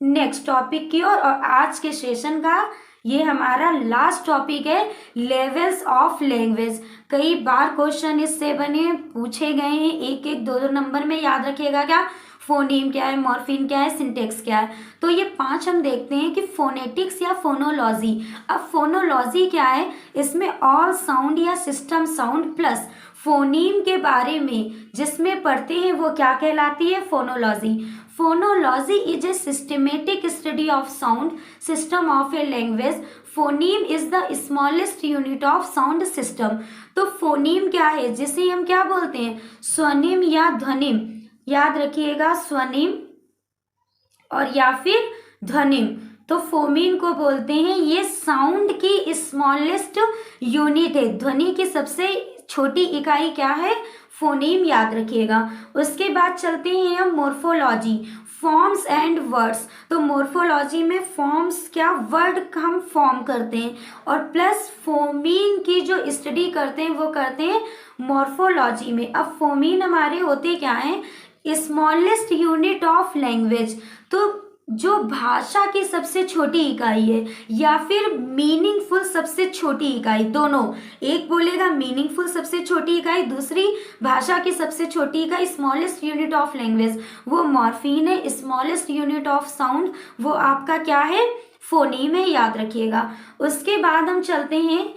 नेक्स्ट टॉपिक की और आज के सेशन का ये हमारा लास्ट टॉपिक है, लेवल्स ऑफ लैंग्वेज। कई बार क्वेश्चन इससे बने पूछे गए हैं, एक एक दो दो नंबर में, याद रखिएगा क्या, फोनीम क्या है, मॉर्फीम क्या है, सिंटेक्स क्या है। तो ये 5 हम देखते हैं कि फोनेटिक्स या फोनोलॉजी। अब फोनोलॉजी क्या है, इसमें ऑल साउंड या सिस्टम साउंड प्लस फोनीम के बारे में जिसमें पढ़ते हैं वो क्या कहलाती है, phonology. Phonology is a systematic study of sound system of a language. Phoneme is the smallest unit of sound system. तो फोनीम क्या है, जिसे हम क्या बोलते हैं, स्वनिम या ध्वनिम, याद रखिएगा, स्वनिम और या फिर ध्वनिम। तो फोमीन को बोलते हैं, ये साउंड की स्मॉलेस्ट यूनिट है, ध्वनि की सबसे छोटी इकाई क्या है, फोनीम, याद रखिएगा। उसके बाद चलते हैं हम मोर्फोलॉजी, फॉर्म्स एंड वर्ड्स। तो मोर्फोलॉजी में फॉर्म्स क्या, वर्ड हम फॉर्म करते हैं, और प्लस फोमीन की जो स्टडी करते हैं वो करते हैं मोर्फोलॉजी में। अब फोमीन हमारे होते क्या हैं, स्मॉलेस्ट यूनिट ऑफ लैंग्वेज, तो जो भाषा की सबसे छोटी इकाई है, या फिर मीनिंगफुल सबसे छोटी इकाई, दोनों, एक बोलेगा मीनिंगफुल सबसे छोटी इकाई, दूसरी भाषा की सबसे छोटी इकाई, स्मॉलेस्ट यूनिट ऑफ लैंग्वेज, वो मॉर्फीन है। स्मॉलेस्ट यूनिट ऑफ साउंड वो आपका क्या है, फोनीम है, याद रखिएगा। उसके बाद हम चलते हैं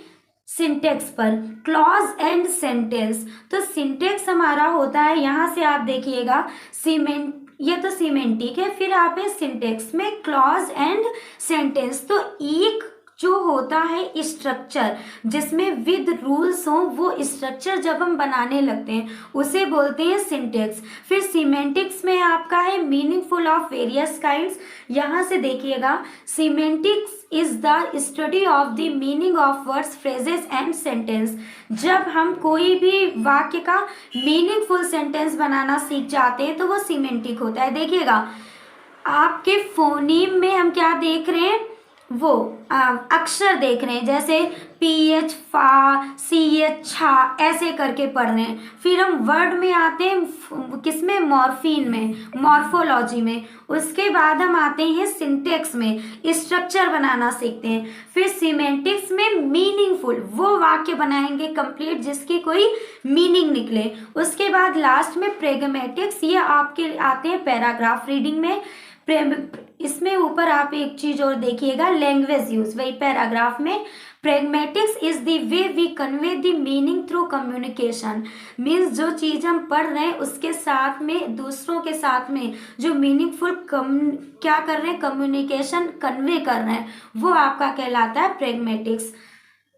सिंटेक्स पर, क्लॉज एंड सेंटेंस। तो सिंटेक्स हमारा होता है, यहाँ से आप देखिएगा सीमेंट, ये तो सीमेंटिक है, फिर आप है सिंटेक्स में क्लॉज एंड सेंटेंस। तो एक जो होता है स्ट्रक्चर जिसमें विद रूल्स हो, वो स्ट्रक्चर जब हम बनाने लगते हैं उसे बोलते हैं सिंटेक्स। फिर सीमेंटिक्स में आपका है मीनिंगफुल ऑफ वेरियस काइंड्स। यहाँ से देखिएगा, semantics is the study of the meaning of words, phrases and sentence. जब हम कोई भी वाक्य का मीनिंगफुल सेंटेंस बनाना सीख जाते हैं तो वो सीमेंटिक होता है। देखिएगा, आपके फोनीम में हम क्या देख रहे हैं, वो अक्षर देख रहे हैं, जैसे PH फा, CH छा, ऐसे करके पढ़ रहे हैं। फिर हम वर्ड में आते हैं, किसमें, मॉर्फीन में, मॉर्फोलॉजी में। उसके बाद हम आते हैं सिंटेक्स में, स्ट्रक्चर बनाना सीखते हैं। फिर सीमेंटिक्स में मीनिंगफुल, वो वाक्य बनाएंगे कंप्लीट जिसकी कोई मीनिंग निकले। उसके बाद लास्ट में प्रेगमेटिक्स, ये आपके आते हैं पैराग्राफ रीडिंग में। इसमें ऊपर आप एक चीज और देखिएगा, लैंग्वेज यूज, वही पैराग्राफ में। Pragmatics is the way we convey the meaning through communication. Means जो चीज हम पढ़ रहे हैं उसके साथ में, दूसरों के साथ में जो मीनिंगफुल क्या कर रहे हैं, कम्युनिकेशन कन्वे कर रहे हैं, वो आपका कहलाता है प्रेगमेटिक्स।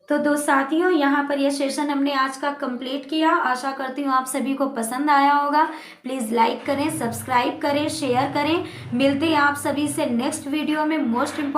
तो दो साथियों, यहाँ पर यह सेशन हमने आज का कंप्लीट किया। आशा करती हूँ आप सभी को पसंद आया होगा। प्लीज़ लाइक करें, सब्सक्राइब करें, शेयर करें। मिलते हैं आप सभी से नेक्स्ट वीडियो में। Most important